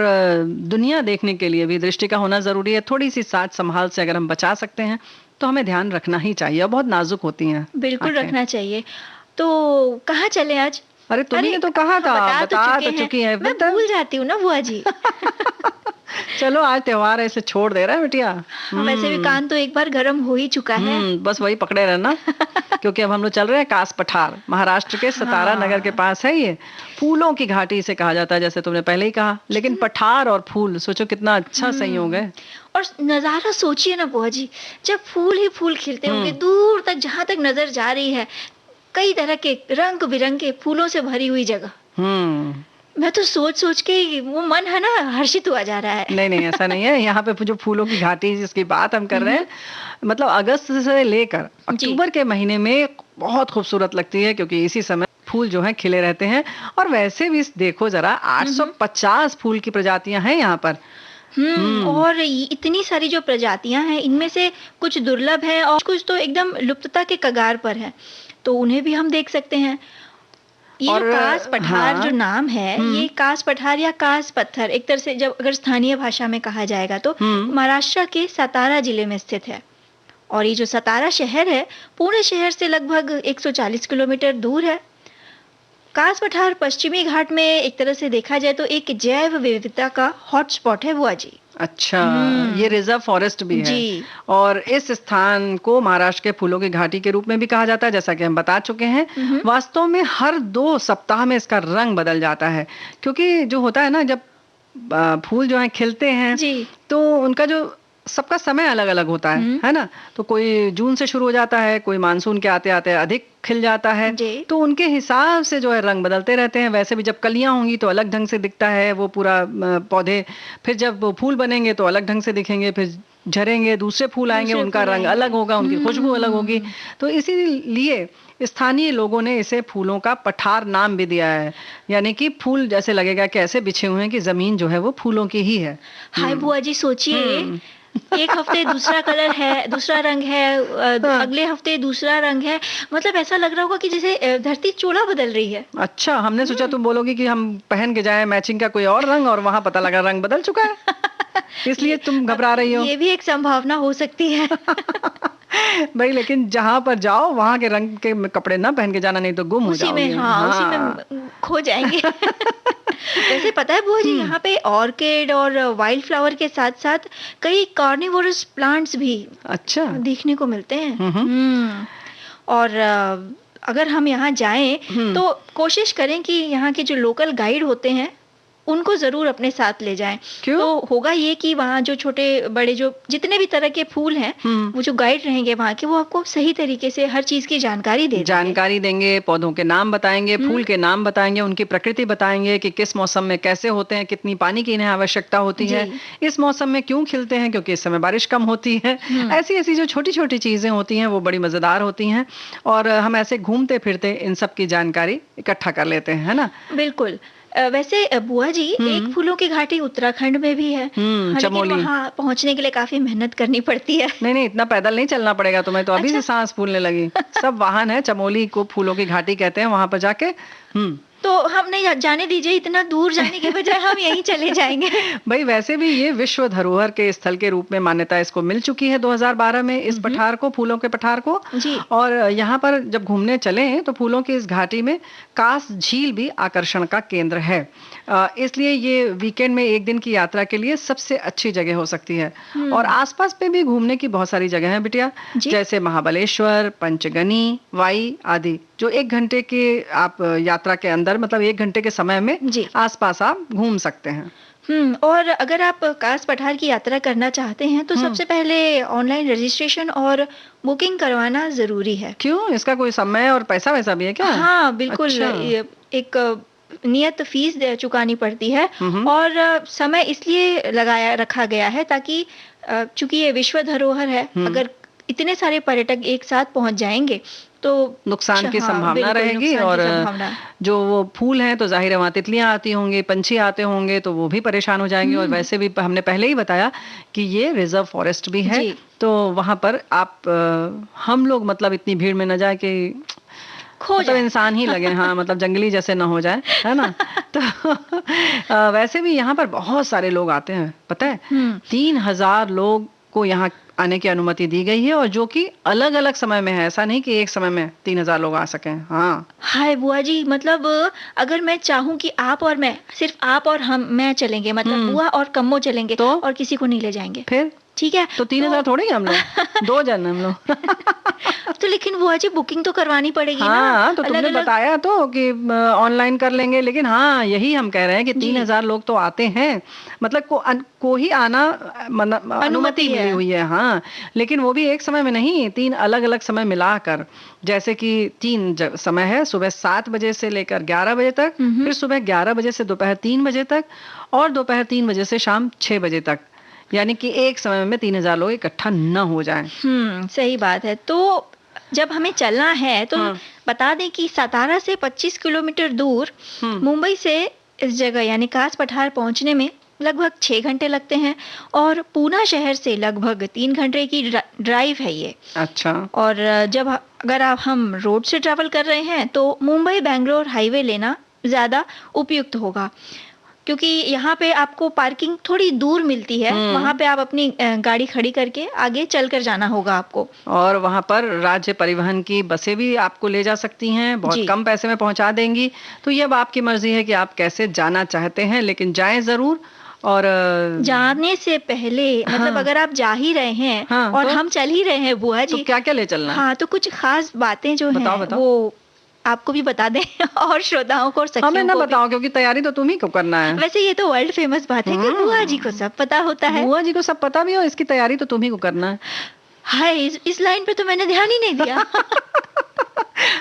B: दुनिया देखने के लिए भी दृष्टि का होना ज़रूरी है। थोड़ी सी साज संभाल से अगर हम बचा सकते हैं तो हमें ध्यान रखना ही चाहिए, और बहुत नाजुक होती हैं।
A: बिल्कुल रखना चाहिए। तो कहाँ चले आज?
B: अरे तुमने तो कहा था, बता तो चुकी है।
A: मैं भूल जाती हूँ ना बुआ जी।
B: चलो आज त्योहार ऐसे छोड़ दे रहा है बिटिया।
A: वैसे भी कान तो एक बार गर्म हो ही चुका है।
B: बस वही पकड़े रहना। क्योंकि अब हम लोग चल रहे हैं कास पठार, महाराष्ट्र के सतारा नगर के पास है ये। फूलों की घाटी इसे कहा जाता है, जैसे तुमने पहले ही कहा। लेकिन पठार और फूल, सोचो कितना अच्छा संयोग है।
A: और नजारा सोचिए ना बुआ जी, जब फूल ही फूल खिलते होंगे, दूर तक जहां तक नजर जा रही है, कई तरह के रंग बिरंगे फूलों से भरी हुई जगह। मैं तो सोच सोच के वो मन है ना हर्षित हुआ जा रहा है।
B: नहीं ऐसा नहीं है। यहाँ पे जो फूलों की घाटी जिसकी बात हम कर रहे हैं, मतलब अगस्त से लेकर अक्टूबर के महीने में बहुत खूबसूरत लगती है, क्योंकि इसी समय फूल जो हैं खिले रहते हैं। और वैसे भी देखो जरा, 850 फूल की प्रजातियां हैं यहाँ पर।
A: और इतनी सारी जो प्रजातियां हैं, इनमें से कुछ दुर्लभ है और कुछ तो एकदम लुप्तता के कगार पर है, तो उन्हें भी हम देख सकते हैं। ये और कास पठार जो नाम है, ये कास पठार या कास पत्थर एक तरह से जब अगर स्थानीय भाषा में कहा जाएगा तो महाराष्ट्र के सतारा जिले में स्थित है। और ये जो सतारा शहर है, पुणे शहर से लगभग 140 किलोमीटर दूर है। कास पठार पश्चिमी घाट में एक तरह से देखा जाए तो एक जैव विविधता का हॉटस्पॉट है बुआ जी।
B: अच्छा, ये रिजर्व फॉरेस्ट भी है जी। और इस स्थान को महाराष्ट्र के फूलों की घाटी के रूप में भी कहा जाता है, जैसा कि हम बता चुके हैं। वास्तव में हर 2 सप्ताह में इसका रंग बदल जाता है, क्योंकि जो होता है ना, जब फूल जो है खिलते हैं जी, तो उनका जो सबका समय अलग अलग होता है ना। तो कोई जून से शुरू हो जाता है, कोई मानसून के आते आते अधिक खिल जाता है, तो उनके हिसाब से जो है रंग बदलते रहते हैं। वैसे भी जब कलियां होंगी तो अलग ढंग से दिखता है वो पूरा पौधे, फिर जब वो फूल बनेंगे तो अलग ढंग से दिखेंगे, फिर झरेंगे, दूसरे फूल आएंगे, उनका रंग अलग होगा, उनकी खुशबू अलग होगी। तो इसीलिए स्थानीय लोगों ने इसे फूलों का पठार नाम भी दिया है, यानी कि फूल जैसे लगेगा कि ऐसे बिछे हुए हैं कि जमीन जो है वो फूलों की ही है।
A: हाय बुआ जी, सोचिए एक हफ्ते दूसरा कलर है, दूसरा रंग है, अगले हफ्ते दूसरा रंग है। मतलब ऐसा लग रहा होगा कि जैसे धरती चोला बदल रही है।
B: अच्छा, हमने सोचा तुम बोलोगी कि हम पहन के जाएं मैचिंग का कोई और रंग, और वहां पता लगा रंग बदल चुका है, इसलिए तुम घबरा रही हो।
A: ये भी एक संभावना हो सकती है।
B: भाई, लेकिन जहाँ पर जाओ वहाँ के रंग के कपड़े ना पहन के जाना, नहीं तो गुम हो जाओगे।
A: उसी में खो जाएंगे। वैसे पता है बुआ जी, यहाँ पे ऑर्किड और वाइल्ड फ्लावर के साथ साथ कई कार्निवोरस प्लांट्स भी अच्छा देखने को मिलते हैं। और अगर हम यहाँ जाएं तो कोशिश करें कि यहाँ के जो लोकल गाइड होते हैं उनको जरूर अपने साथ ले जाएं।
B: क्यों?
A: तो होगा ये कि वहाँ जो छोटे बड़े जो जितने भी तरह के फूल हैं, वो जो गाइड रहेंगे वहाँ के, वो आपको सही तरीके से हर चीज की जानकारी
B: देंगे, पौधों के नाम बताएंगे, फूल के नाम बताएंगे, उनकी प्रकृति बताएंगे कि किस मौसम में कैसे होते हैं, कितनी पानी की इन्हें आवश्यकता होती है, इस मौसम में क्यों खिलते हैं, क्योंकि इस समय बारिश कम होती है। ऐसी ऐसी जो छोटी छोटी चीजें होती हैं वो बड़ी मजेदार होती हैं, और हम ऐसे घूमते फिरते इन सब की जानकारी इकट्ठा कर लेते हैं, है ना।
A: बिल्कुल। वैसे बुआ जी, एक फूलों की घाटी उत्तराखंड में भी है,
B: चमोली।
A: वहाँ पहुँचने के लिए काफी मेहनत करनी पड़ती है।
B: नहीं, इतना पैदल नहीं चलना पड़ेगा तुम्हें, तो अभी से सांस फूलने लगी। सब वाहन है, चमोली को फूलों की घाटी कहते हैं, वहां पर जाके
A: तो हम नहीं, जाने दीजिए, इतना दूर जाने के बजाय हम यहीं चले जाएंगे।
B: भाई वैसे भी ये विश्व धरोहर के स्थल के रूप में मान्यता इसको मिल चुकी है 2012 में, इस पठार को, फूलों के पठार को
A: जी।
B: और यहाँ पर जब घूमने चले हैं तो फूलों की इस घाटी में कास झील भी आकर्षण का केंद्र है, इसलिए ये वीकेंड में एक दिन की यात्रा के लिए सबसे अच्छी जगह हो सकती है। और आसपास पे भी घूमने की बहुत सारी जगह है बिटिया, जैसे महाबलेश्वर, पंचगनी, वाई आदि, जो 1 घंटे के आप यात्रा के अंदर, मतलब 1 घंटे के समय में आसपास आप घूम सकते हैं।
A: और अगर आप कास पठार की यात्रा करना चाहते हैं तो सबसे पहले ऑनलाइन रजिस्ट्रेशन और बुकिंग करवाना जरूरी है।
B: क्यों? इसका कोई समय और पैसा वैसा भी है क्या?
A: हाँ बिल्कुल। अच्छा। एक नियत फीस चुकानी पड़ती है और समय इसलिए लगाया रखा गया है ताकि चूंकि ये विश्व धरोहर है, अगर इतने सारे पर्यटक एक साथ पहुंच जाएंगे तो
B: नुकसान की संभावना रहेगी। और जो वो फूल हैं तो जाहिर है वहाँ तितलियां आती होंगी, पंछी आते होंगे, तो वो भी परेशान हो जाएंगे। और वैसे भी हमने पहले ही बताया कि ये रिजर्व फॉरेस्ट भी है, तो वहां पर आप हम लोग मतलब इतनी भीड़ में न जाए कि मतलब इंसान ही लगे, हाँ मतलब जंगली जैसे ना हो जाए, है ना। तो वैसे भी यहाँ पर बहुत सारे लोग आते हैं, पता है 3000 लोग को यहाँ आने की अनुमति दी गई है, और जो कि अलग अलग समय में है, ऐसा नहीं कि एक समय में 3000 लोग आ सकें। हाँ
A: हाय बुआ जी, मतलब अगर मैं चाहूँ कि आप और मैं, सिर्फ आप और मैं चलेंगे, मतलब बुआ और कम्मो चलेंगे तो, और किसी को नहीं ले जाएंगे,
B: फिर
A: ठीक है
B: तो 3000 थोड़ी हम लोग 2 जन हम लोग।
A: तो लेकिन बुआ जी बुकिंग तो करवानी पड़ेगी
B: ना।
A: हाँ,
B: तो तुमने बताया तो कि ऑनलाइन कर लेंगे, लेकिन हाँ यही हम कह रहे हैं कि 3000 लोग तो आते हैं, मतलब को ही आना अनुमति मिली हुई है। हाँ लेकिन वो भी एक समय में नहीं, 3 अलग अलग समय मिलाकर, जैसे कि 3 समय है, सुबह 7 बजे से लेकर 11 बजे तक, फिर सुबह 11 बजे से दोपहर 3 बजे तक, और दोपहर 3 बजे से शाम 6 बजे तक, यानी कि एक समय में 3000 लोग इकट्ठा न हो जाएं।
A: सही बात है। तो जब हमें चलना है तो बता दें कि सतारा से 25 किलोमीटर दूर मुंबई से इस जगह यानी कास पठार पहुंचने में लगभग 6 घंटे लगते हैं, और पूना शहर से लगभग 3 घंटे की ड्राइव है ये।
B: अच्छा।
A: और अगर हम रोड से ट्रैवल कर रहे हैं तो मुंबई बेंगलोर हाईवे लेना ज्यादा उपयुक्त होगा, क्योंकि यहाँ पे आपको पार्किंग थोड़ी दूर मिलती है, वहाँ पे आप अपनी गाड़ी खड़ी करके आगे चलकर जाना होगा आपको।
B: और वहाँ पर राज्य परिवहन की बसें भी आपको ले जा सकती हैं, बहुत कम पैसे में पहुँचा देंगी। तो ये अब आपकी मर्जी है कि आप कैसे जाना चाहते हैं, लेकिन जाएं जरूर। और
A: जाने से पहले मतलब अगर आप जा ही रहे हैं और तो? हम चल ही रहे हैं बुआ जी,
B: तो क्या क्या ले चलना?
A: हाँ तो कुछ खास बातें जो हैं वो आपको भी बता दें और श्रोताओं को और सखियों
B: हमें ना बताओ, क्योंकि तैयारी तो तुम ही को करना है।
A: वैसे ये तो वर्ल्ड फेमस बात है कि बुआ जी को सब पता होता है।
B: बुआ जी को सब पता भी हो, इसकी तैयारी तो तुम ही को करना है।
A: हाय इस लाइन पे तो मैंने ध्यान ही नहीं दिया।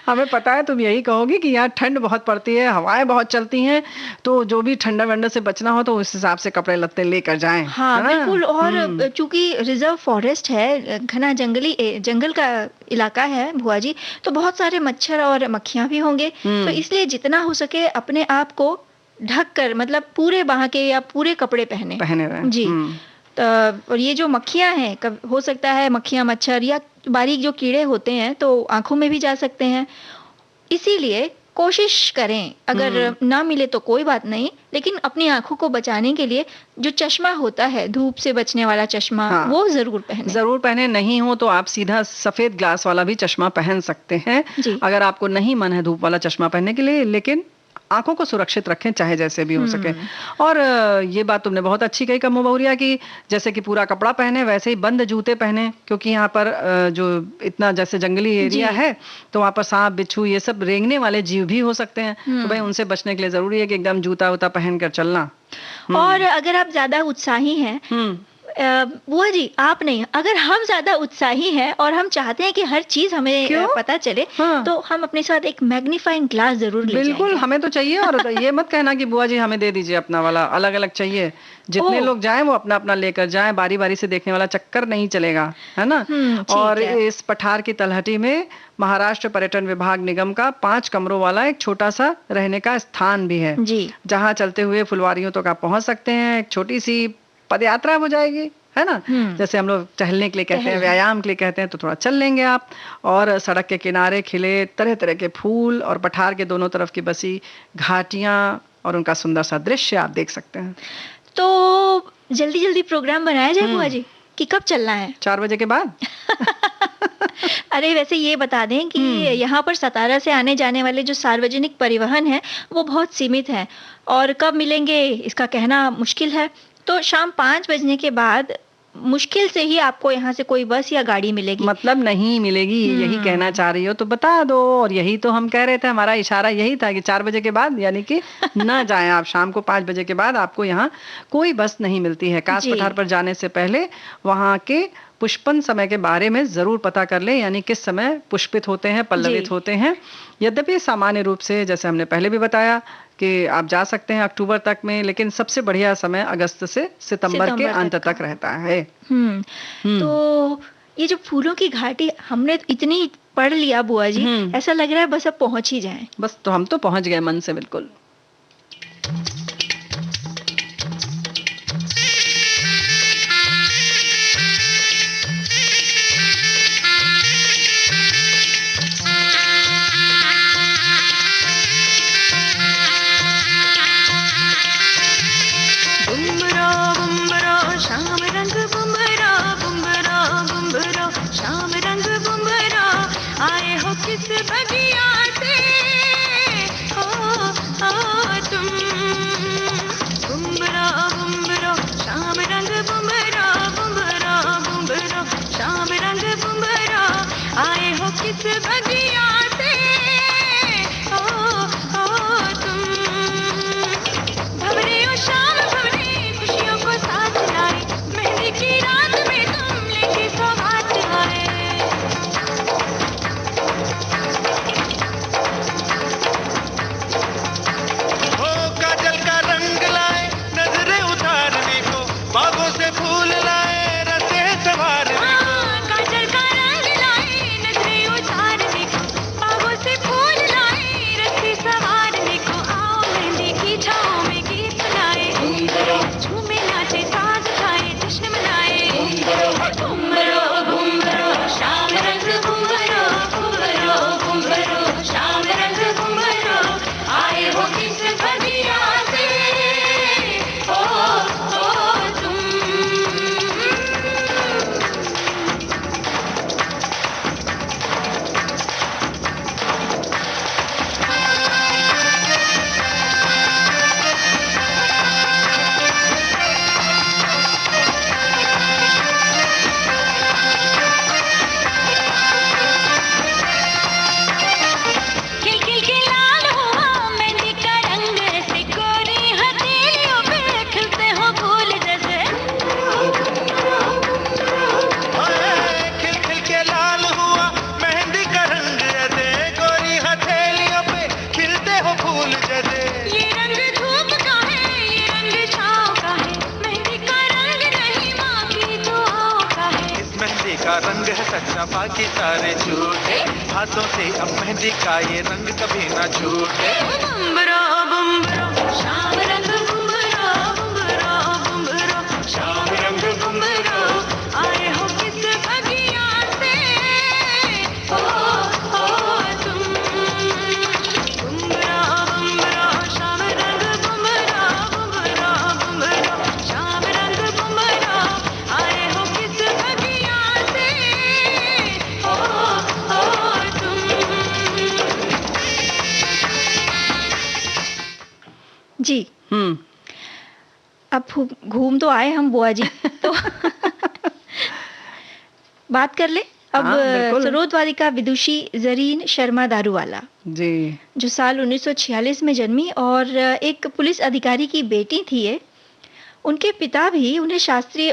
B: हमें पता है तुम यही कहोगी कि यहाँ ठंड बहुत पड़ती है, हवाएं बहुत चलती हैं, तो जो भी ठंडा वंडा से बचना हो तो उस हिसाब से कपड़े लत्ते लेकर जाएं।
A: हाँ बिल्कुल। और चूंकि रिजर्व फॉरेस्ट है, घना जंगल का इलाका है बुआ जी, तो बहुत सारे मच्छर और मक्खियां भी होंगे, तो इसलिए जितना हो सके अपने आप को ढक कर, मतलब पूरे बांह के या पूरे कपड़े पहने रहे जी। और ये जो मक्खियां हैं, हो सकता है मक्खियां, मच्छर या बारीक जो कीड़े होते हैं तो आंखों में भी जा सकते हैं, इसीलिए कोशिश करें, अगर ना मिले तो कोई बात नहीं, लेकिन अपनी आंखों को बचाने के लिए जो चश्मा होता है, धूप से बचने वाला चश्मा, वो जरूर पहने।
B: नहीं हो तो आप सीधा सफेद ग्लास वाला भी चश्मा पहन सकते हैं, अगर आपको नहीं मन है धूप वाला चश्मा पहनने के लिए, लेकिन आंखों को सुरक्षित रखें चाहे जैसे भी हो सके। और ये बात तुमने बहुत अच्छी कही कम्मो बहुरिया की, जैसे कि पूरा कपड़ा पहने वैसे ही बंद जूते पहने, क्योंकि यहाँ पर जो इतना जैसे जंगली एरिया है तो वहाँ पर सांप बिच्छू ये सब रेंगने वाले जीव भी हो सकते हैं, तो भाई उनसे बचने के लिए जरूरी है कि एकदम जूता वूता पहन कर चलना।
A: और अगर आप ज्यादा उत्साही हैं बुआ जी, आप नहीं, अगर हम ज्यादा उत्साही हैं और हम चाहते हैं कि हर चीज हमें पता चले, तो हम अपने साथ एक मैग्नीफाइंग ग्लास जरूर ले जाएंगे।
B: बिल्कुल, हमें तो चाहिए। और ये मत कहना कि बुआ जी हमें दे दीजिए अपना वाला, अलग अलग चाहिए। जितने लोग जाएं वो अपना अपना लेकर जाएं, बारी बारी से देखने वाला चक्कर नहीं चलेगा, है ना। और इस पठार की तलहटी में महाराष्ट्र पर्यटन विभाग निगम का 5 कमरों वाला एक छोटा सा रहने का स्थान भी है, जहाँ चलते हुए फुलवारियों तक आप पहुंच सकते हैं। एक छोटी सी पदयात्रा हो जाएगी, है ना। जैसे हम लोग टहलने के लिए कहते हैं, व्यायाम के लिए कहते हैं, तो थोड़ा चल लेंगे आप। और सड़क के किनारे खिले तरह तरह के फूल और पठार के दोनों तरफ की बसी घाटियां और उनका सुंदर सा दृश्य आप देख सकते हैं।
A: तो जल्दी जल्दी प्रोग्राम बनाया जाए बुआ जी कि कब चलना है?
B: 4 बजे के बाद।
A: अरे वैसे ये बता दें कि यहाँ पर सतारा से आने जाने वाले जो सार्वजनिक परिवहन है वो बहुत सीमित है और कब मिलेंगे इसका कहना मुश्किल है। तो शाम 5 बजने के बाद मुश्किल से ही आपको यहाँ से कोई बस या गाड़ी मिलेगी।
B: मतलब नहीं मिलेगी, यही कहना चाह रही हो तो बता दो। और यही तो हम कह रहे थे, हमारा इशारा यही था कि 4 बजे के बाद यानी कि ना जाएं आप। शाम को 5 बजे के बाद आपको यहाँ कोई बस नहीं मिलती है। कास पठार पर जाने से पहले वहाँ के पुष्पन समय के बारे में जरूर पता कर लें, यानी किस समय पुष्पित होते हैं, पल्लवित होते हैं। यद्यपि सामान्य रूप से जैसे हमने पहले भी बताया कि आप जा सकते हैं अक्टूबर तक में, लेकिन सबसे बढ़िया समय अगस्त से सितंबर के अंत तक रहता है।
A: तो ये जो फूलों की घाटी हमने तो इतनी पढ़ लिया बुआ जी, ऐसा लग रहा है बस अब पहुंच ही जाएं।
B: बस तो हम तो पहुंच गए मन से बिल्कुल।
C: रंग है सच्चा, बाकी सारे झूठे। हाथों से अब मेहंदी का ये रंग कभी ना छूटे। बुम्बरा बुम्बरा शाम रंग बुम्बरा बुम्बरा बुम्बरा शाम रंग बुम्बरा आए हो किस बगिया से हो तुम। बुम्बरा बुम्बरा शाम रंग बुम्बरा बुम्बरा बुम्बरा शाम रंग बुम्बरा आए हो किस बगिया से हो तुम।
A: जी अब घूम तो आए हम बुआ जी तो बात कर ले अब। सरोद वालिका विदुषी जरीन शर्मा दारूवाला
B: जी,
A: जो साल 1946 में जन्मी और एक पुलिस अधिकारी की बेटी थी ये। उनके पिता भी उन्हें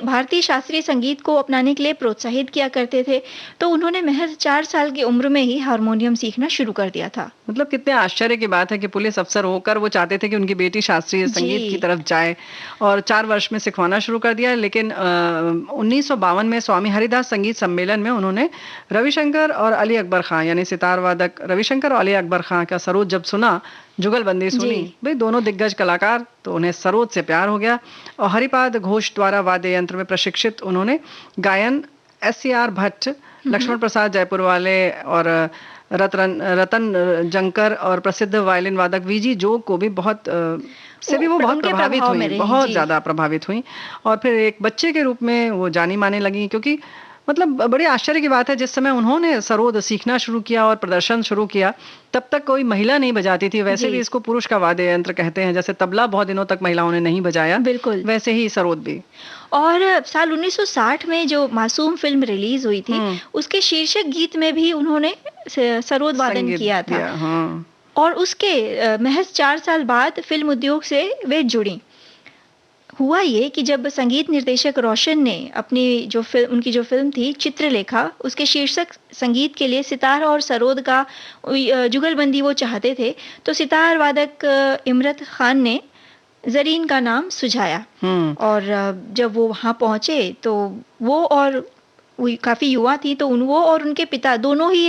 A: भारतीय शास्त्रीय संगीत को अपनाने के लिए प्रोत्साहित किया करते थे, तो उन्होंने महज 4 साल की उम्र में ही हारमोनियम सीखना शुरू कर दिया था।
B: मतलब कितने आश्चर्य की बात है कि पुलिस अफसर होकर वो चाहते थे कि उनकी बेटी शास्त्रीय संगीत की तरफ जाए और 4 वर्ष में सिखवाना शुरू कर दिया। लेकिन 1952 में स्वामी हरिदास संगीत सम्मेलन में उन्होंने रविशंकर और अली अकबर खां यानी सितार वादक रविशंकर और अली अकबर खां का सरोद जब सुना जुगलबंदी सुनी, भाई दोनों दिग्गज कलाकार, तो उन्हें सरोद से प्यार हो गया और हरिपाद घोष द्वारा वाद्य यंत्र में प्रशिक्षित उन्होंने गायन SCR भट्ट, लक्ष्मण प्रसाद जयपुर वाले और रतन जंकर और प्रसिद्ध वायलिन वादक VG जोग को भी बहुत वो बहुत प्रभावित हुई, बहुत ज्यादा प्रभावित हुई और फिर एक बच्चे के रूप में वो जानी माने लगी। क्योंकि मतलब बड़ी आश्चर्य की बात है, जिस समय उन्होंने सरोद सीखना शुरू किया और प्रदर्शन शुरू किया तब तक कोई महिला नहीं बजाती थी। वैसे भी इसको पुरुष का वाद्य यंत्र कहते हैं, जैसे तबला बहुत दिनों तक महिलाओं ने नहीं बजाया, बिल्कुल वैसे ही सरोद भी।
A: और साल 1960 में जो मासूम फिल्म रिलीज हुई थी, उसके शीर्षक गीत में भी उन्होंने सरोद वादन किया था। और उसके महज 4 साल बाद फिल्म उद्योग से वे जुड़ी। हुआ ये कि जब संगीत निर्देशक रोशन ने उनकी जो फिल्म थी चित्रलेखा, उसके शीर्षक संगीत के लिए सितार और सरोद का जुगलबंदी वो चाहते थे, तो सितार वादक इमरत खान ने जरीन का नाम सुझाया। और जब वो वहाँ पहुँचे तो वो काफ़ी युवा थी, तो वो और उनके पिता दोनों ही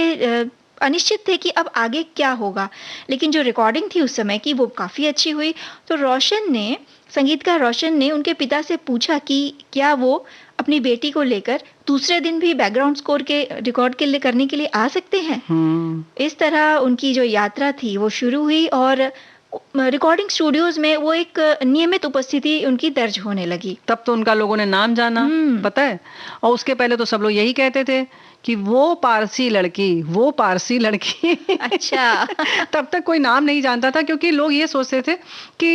A: अनिश्चित थे कि अब आगे क्या होगा। लेकिन जो रिकॉर्डिंग थी उस समय की वो काफ़ी अच्छी हुई। तो संगीतकार रोशन ने उनके पिता से पूछा कि क्या वो अपनी बेटी को लेकर दूसरे दिन भी बैकग्राउंड स्कोर के रिकॉर्ड करने के लिए आ सकते हैं। इस तरह उनकी जो यात्रा थी वो शुरू हुई और रिकॉर्डिंग स्टूडियोज में वो एक नियमित उपस्थिति उनकी दर्ज होने लगी।
B: तब तो उनका लोगों ने नाम जाना, पता है। और उसके पहले तो सब लोग यही कहते थे कि वो पारसी लड़की। अच्छा। तब तक कोई नाम नहीं जानता था, क्योंकि लोग ये सोचते थे कि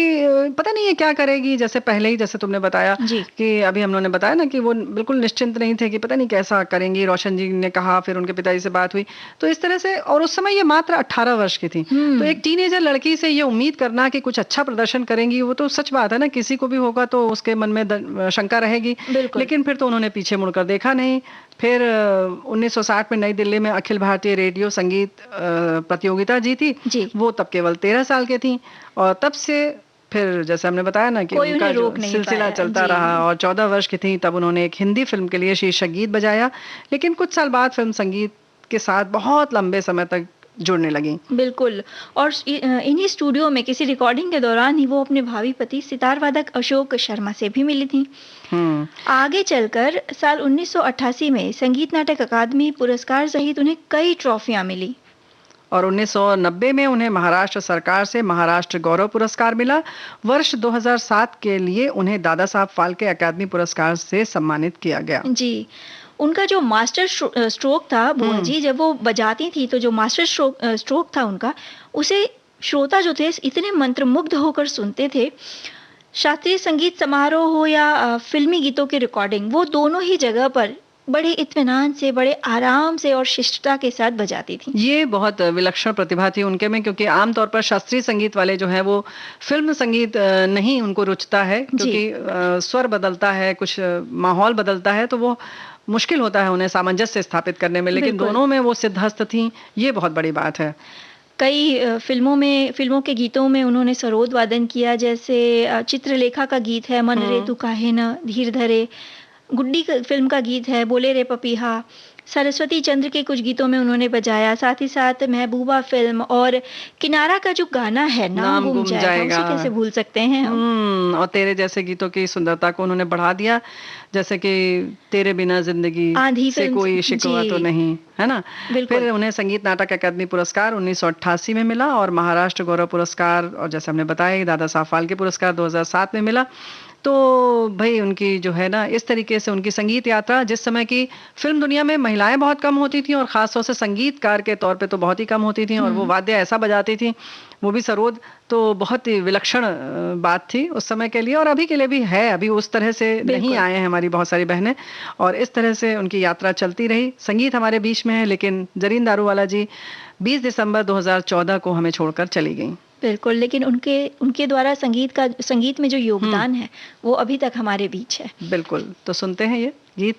B: पता नहीं ये क्या करेगी। जैसे पहले ही जैसे तुमने बताया कि अभी हम लोगों ने बताया ना कि वो बिल्कुल निश्चिंत नहीं थे कि पता नहीं कैसा करेंगी। रोशन जी ने कहा, फिर उनके पिताजी से बात हुई, तो इस तरह से। और उस समय ये मात्र 18 वर्ष की थी, तो एक टीनेजर लड़की से ये उम्मीद करना कि कुछ अच्छा प्रदर्शन करेंगी, वो तो सच बात है ना, किसी को भी होगा तो उसके मन में शंका रहेगी। लेकिन फिर तो उन्होंने पीछे मुड़कर देखा नहीं। फिर 1960 में नई दिल्ली में अखिल भारतीय रेडियो संगीत प्रतियोगिता जीती। वो तब केवल 13 साल के थी और तब से फिर जैसे हमने बताया ना कि उनका जो सिलसिला चलता रहा। और 14 वर्ष की थी तब उन्होंने एक हिंदी फिल्म के लिए शीर्षक गीत बजाया। लेकिन कुछ साल बाद फिल्म संगीत के साथ बहुत लंबे समय तक जुड़ने लगी।
A: बिल्कुल। और इन्हीं स्टूडियो में किसी रिकॉर्डिंग के दौरान ही वो अपने भावी पति सितार वादक अशोक शर्मा से भी मिली थी। आगे चलकर साल 1988 में संगीत नाटक अकादमी पुरस्कार सहित उन्हें कई ट्रॉफियां मिली।
B: और 1990 में उन्हें महाराष्ट्र सरकार से महाराष्ट्र गौरव पुरस्कार मिला। वर्ष 2007 के लिए उन्हें दादा साहब फाल्के अकादमी पुरस्कार से सम्मानित किया गया।
A: जी। उनका जो मास्टर स्ट्रोक था बुआ जी, जब वो बजाती थी तो जो मास्टर स्ट्रोक था उनका, उसे श्रोता जो थे इतने मंत्रमुग्ध होकर सुनते थे। शास्त्रीय संगीत समारोह हो या फिल्मी गीतों की रिकॉर्डिंग, वो दोनों ही जगह पर बड़े इत्मीनान से, बड़े आराम से और शिष्टता के साथ बजाती थी।
B: ये बहुत विलक्षण प्रतिभा थी उनके में, क्योंकि आमतौर पर शास्त्रीय संगीत वाले जो हैं वो फिल्म संगीत नहीं उनको रुचता है, क्योंकि स्वर बदलता है, कुछ माहौल बदलता है, तो वो मुश्किल होता है उन्हें सामंजस्य स्थापित करने में। लेकिन दोनों में वो सिद्धहस्त थी, ये बहुत बड़ी बात है।
A: कई फिल्मों के गीतों में उन्होंने सरोद वादन किया, जैसे चित्रलेखा का गीत है मन रे तू काहे न धीर धरे, गुड्डी फिल्म का गीत है बोले रे पपीहा, सरस्वती चंद्र के कुछ गीतों में उन्होंने बजाया। साथ ही साथ महबूबा फिल्म और किनारा का जो गाना है नाम गुम जाएगा, उसे कैसे भूल सकते हैं हम।
B: और तेरे जैसे गीतों की सुंदरता को उन्होंने बढ़ा दिया, जैसे कि तेरे बिना जिंदगी से कोई शिकवा तो नहीं, है ना। फिर उन्हें संगीत नाटक अकादमी पुरस्कार 1988 में मिला और महाराष्ट्र गौरव पुरस्कार, और जैसे हमने बताया दादा साहब फाल्के पुरस्कार 2007 में मिला। तो भाई उनकी जो है ना, इस तरीके से उनकी संगीत यात्रा, जिस समय की फिल्म दुनिया में महिलाएं बहुत कम होती थी और खासतौर से संगीतकार के तौर पे तो बहुत ही कम होती थी, और वो वाद्य ऐसा बजाती थी, वो भी सरोद, तो बहुत ही विलक्षण बात थी उस समय के लिए और अभी के लिए भी है। अभी उस तरह से नहीं आए हैं हमारी बहुत सारी बहनें, और इस तरह से उनकी यात्रा चलती रही। संगीत हमारे बीच में है, लेकिन जरीन दारूवाला जी 20 दिसंबर 2014 को हमें छोड़कर चली गई।
A: बिल्कुल, लेकिन उनके द्वारा संगीत में जो योगदान है वो अभी तक हमारे बीच है।
B: बिल्कुल, तो सुनते हैं ये गीत।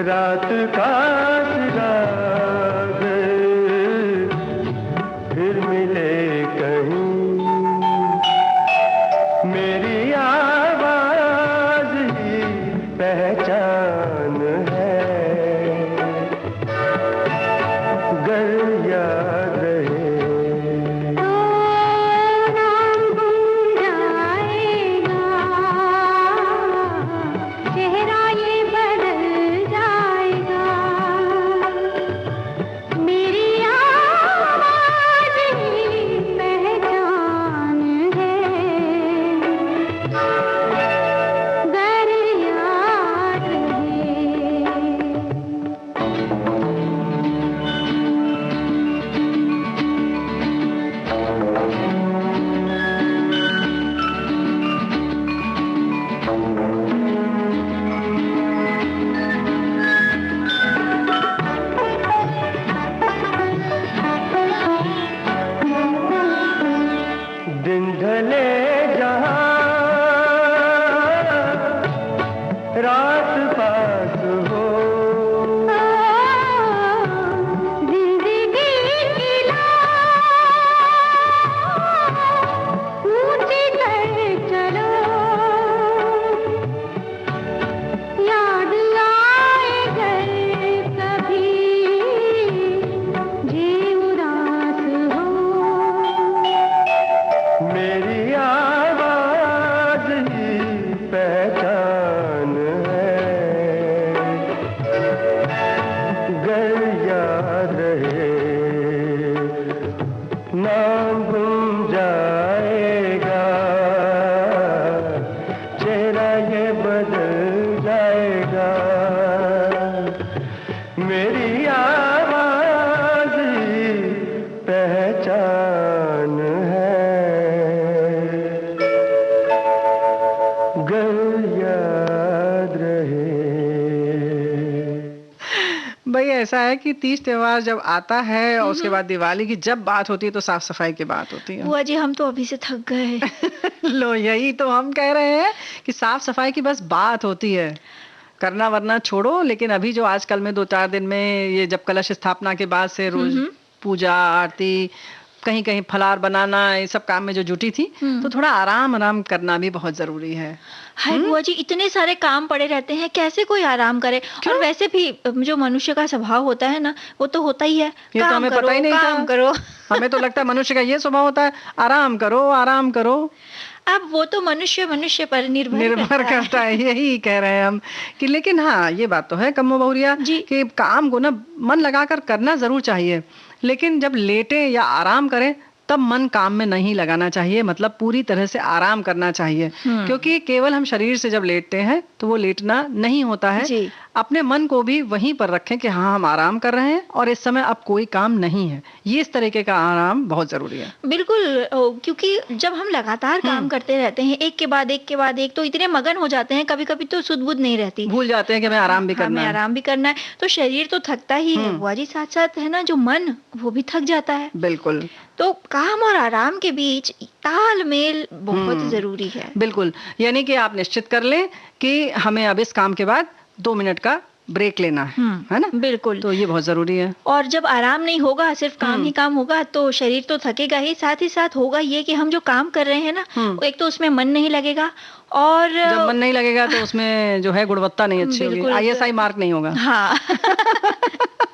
F: रात का चिराग फिर मिले कहीं, मेरी आवाज ही पहचान है, गर याद रहे
B: ऐसा है कि तीज त्योहार जब आता है और उसके बाद दिवाली की जब बात होती है तो साफ सफाई की बात होती है।
A: बुआ जी हम तो अभी से थक गए।
B: लो यही तो हम कह रहे हैं कि साफ सफाई की बस बात होती है, करना वरना छोड़ो। लेकिन अभी जो आजकल में 2-4 दिन में ये जब कलश स्थापना के बाद से रोज पूजा आरती कहीं कहीं फलार बनाना ये सब काम में जो जुटी थी तो थोड़ा आराम करना भी बहुत जरूरी है।
A: हाय बुआ जी इतने सारे काम पड़े रहते हैं, कैसे कोई आराम करे? और वैसे भी जो मनुष्य का स्वभाव होता है ना वो तो होता ही है
B: ये तो हमें पता ही नहीं
A: काम करो।
B: हमें तो लगता है मनुष्य का ये स्वभाव होता है आराम करो।
A: अब वो तो मनुष्य पर
B: निर्भर करता है। यही कह रहे हैं हम कि लेकिन हाँ ये बात तो है कम्मो बहुरिया कि काम को ना मन लगाकर करना जरूर चाहिए, लेकिन जब लेटे या आराम करें तब मन काम में नहीं लगाना चाहिए, मतलब पूरी तरह से आराम करना चाहिए। क्योंकि केवल हम शरीर से जब लेटते हैं तो वो लेटना नहीं होता है।
A: जी।
B: अपने मन को भी वहीं पर रखें कि हाँ हम आराम कर रहे हैं और इस समय अब कोई काम नहीं है। ये इस तरीके का आराम बहुत जरूरी है।
A: बिल्कुल, क्योंकि जब हम लगातार काम करते रहते हैं एक के बाद एक तो इतने मगन हो जाते हैं, कभी कभी तो सुध बुध नहीं रहती,
B: भूल जाते हैं कि हमें आराम भी करना है।
A: आराम भी करना है, तो शरीर तो थकता ही है बुआ जी, साथ साथ है ना जो मन वो भी थक जाता है।
B: बिल्कुल।
A: तो काम और आराम के बीच तालमेल बहुत जरूरी है।
B: बिल्कुल, यानी कि आप निश्चित कर लें कि हमें अब इस काम के बाद 2 मिनट का ब्रेक लेना है ना?
A: बिल्कुल।
B: तो ये बहुत जरूरी है।
A: और जब आराम नहीं होगा, सिर्फ काम ही काम होगा, तो शरीर तो थकेगा ही साथ होगा ये कि हम जो काम कर रहे हैं ना, एक तो उसमें मन नहीं लगेगा, और
B: जब मन नहीं लगेगा तो उसमें जो है गुणवत्ता नहीं अच्छी होगी, ISI मार्क नहीं होगा।
A: हाँ।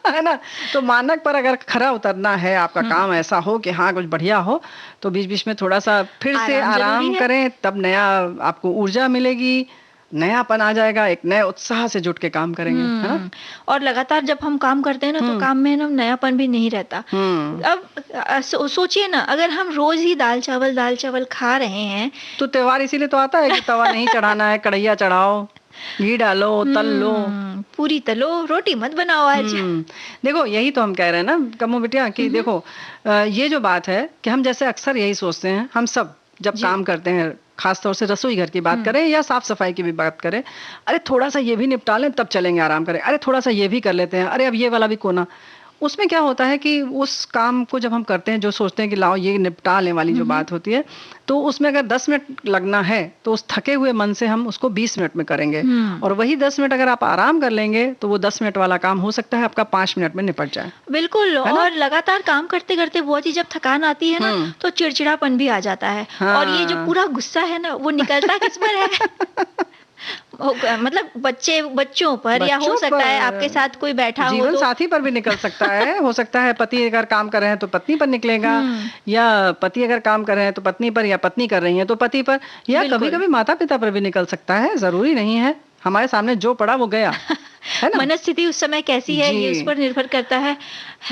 B: है ना? तो मानक पर अगर खरा उतरना है, आपका काम ऐसा हो कि हाँ कुछ बढ़िया हो, तो बीच बीच में थोड़ा सा फिर से आराम करें, तब नया आपको ऊर्जा मिलेगी, नयापन आ जाएगा, एक नए उत्साह से जुट के काम करेंगे, है ना?
A: और लगातार जब हम काम करते हैं ना, तो काम में ना नयापन भी नहीं रहता। अब सोचिए ना, अगर हम रोज ही दाल चावल खा रहे हैं,
B: तो त्योहार इसीलिए तो आता है कि तवा नहीं चढ़ाना है, कढ़ैया चढ़ाओ, घी डालो, तल लो,
A: पूरी तलो, रोटी मत बनाओ आज।
B: देखो यही तो हम कह रहे हैं ना कम्मो बिटिया कि देखो ये जो बात है कि हम जैसे अक्सर यही सोचते हैं, हम सब जब काम करते हैं, खास तौर से रसोई घर की बात करें या साफ सफाई की भी बात करें, अरे थोड़ा सा ये भी निपटा लें तब चलेंगे आराम करें, अरे थोड़ा सा ये भी कर लेते हैं, अरे अब ये वाला भी कोना। उसमें क्या होता है कि उस काम को जब हम करते हैं, जो सोचते हैं कि लाओ ये निपटा लें वाली जो बात होती है, तो उसमें अगर 10 मिनट लगना है तो उस थके हुए मन से हम उसको 20 मिनट में करेंगे, और वही 10 मिनट अगर आप आराम कर लेंगे तो वो 10 मिनट वाला काम हो सकता है आपका 5 मिनट में निपट जाए।
A: बिल्कुल। और लगातार काम करते करते बहुत ही जब थकान आती है ना, तो चिड़चिड़ापन भी आ जाता है। और ये जो पूरा गुस्सा है ना, वो निकलता किस पर है? मतलब बच्चों पर, या हो सकता है आपके साथ कोई बैठा हो,
B: जीवन साथी पर भी निकल सकता है। हो सकता है पति अगर काम कर रहे हैं तो पत्नी पर निकलेगा, या पति अगर काम कर रहे हैं तो पत्नी पर, या पत्नी कर रही है तो पति पर, या कभी कभी माता पिता पर भी निकल सकता है। जरूरी नहीं है, हमारे सामने जो पड़ा वो गया, है ना?
A: मनस्थिति उस समय कैसी है ये उस पर निर्भर करता है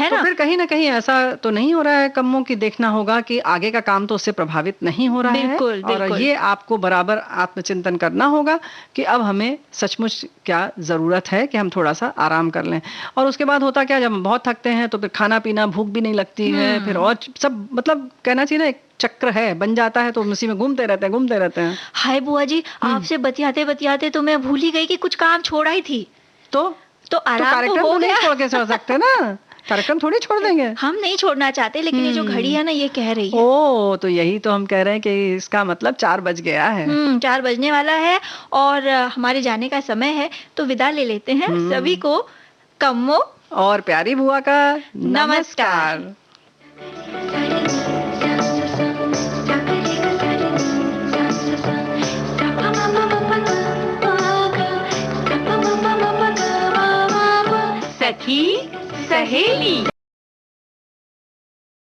A: ना?
B: तो फिर कहीं ना कहीं ऐसा तो नहीं हो रहा है कम्मों की, देखना होगा कि आगे का काम तो उससे प्रभावित नहीं हो रहा है। और ये आपको बराबर आत्मचिंतन करना होगा कि अब हमें सचमुच क्या जरूरत है कि हम थोड़ा सा आराम कर लें। और उसके बाद होता क्या, जब हम बहुत थकते हैं तो फिर खाना पीना, भूख भी नहीं लगती है, फिर और सब मतलब कहना चाहिए ना, एक चक्र है बन जाता है, तो उसी में घूमते रहते हैं।
A: हाय बुआ जी, आपसे बतियाते बतियाते तो मैं भूल ही गई कि कुछ काम छोड़ा ही थी। तो आराम
B: कार्यक्रम
A: तो हो
B: नहीं
A: गया।
B: छोड़ के छोड़ सकते ना, कार्यक्रम थोड़ी छोड़ देंगे।
A: हम नहीं छोड़ना चाहते, लेकिन ये जो घड़ी है ना, ये कह रही है।
B: ओ, तो यही तो हम कह रहे हैं कि इसका मतलब 4 बज गया है।
A: 4 बजने वाला है और हमारे जाने का समय है, तो विदा ले लेते हैं सभी को। कम्मो
B: और प्यारी बुआ का नमस्कार।
D: सखी सहेली।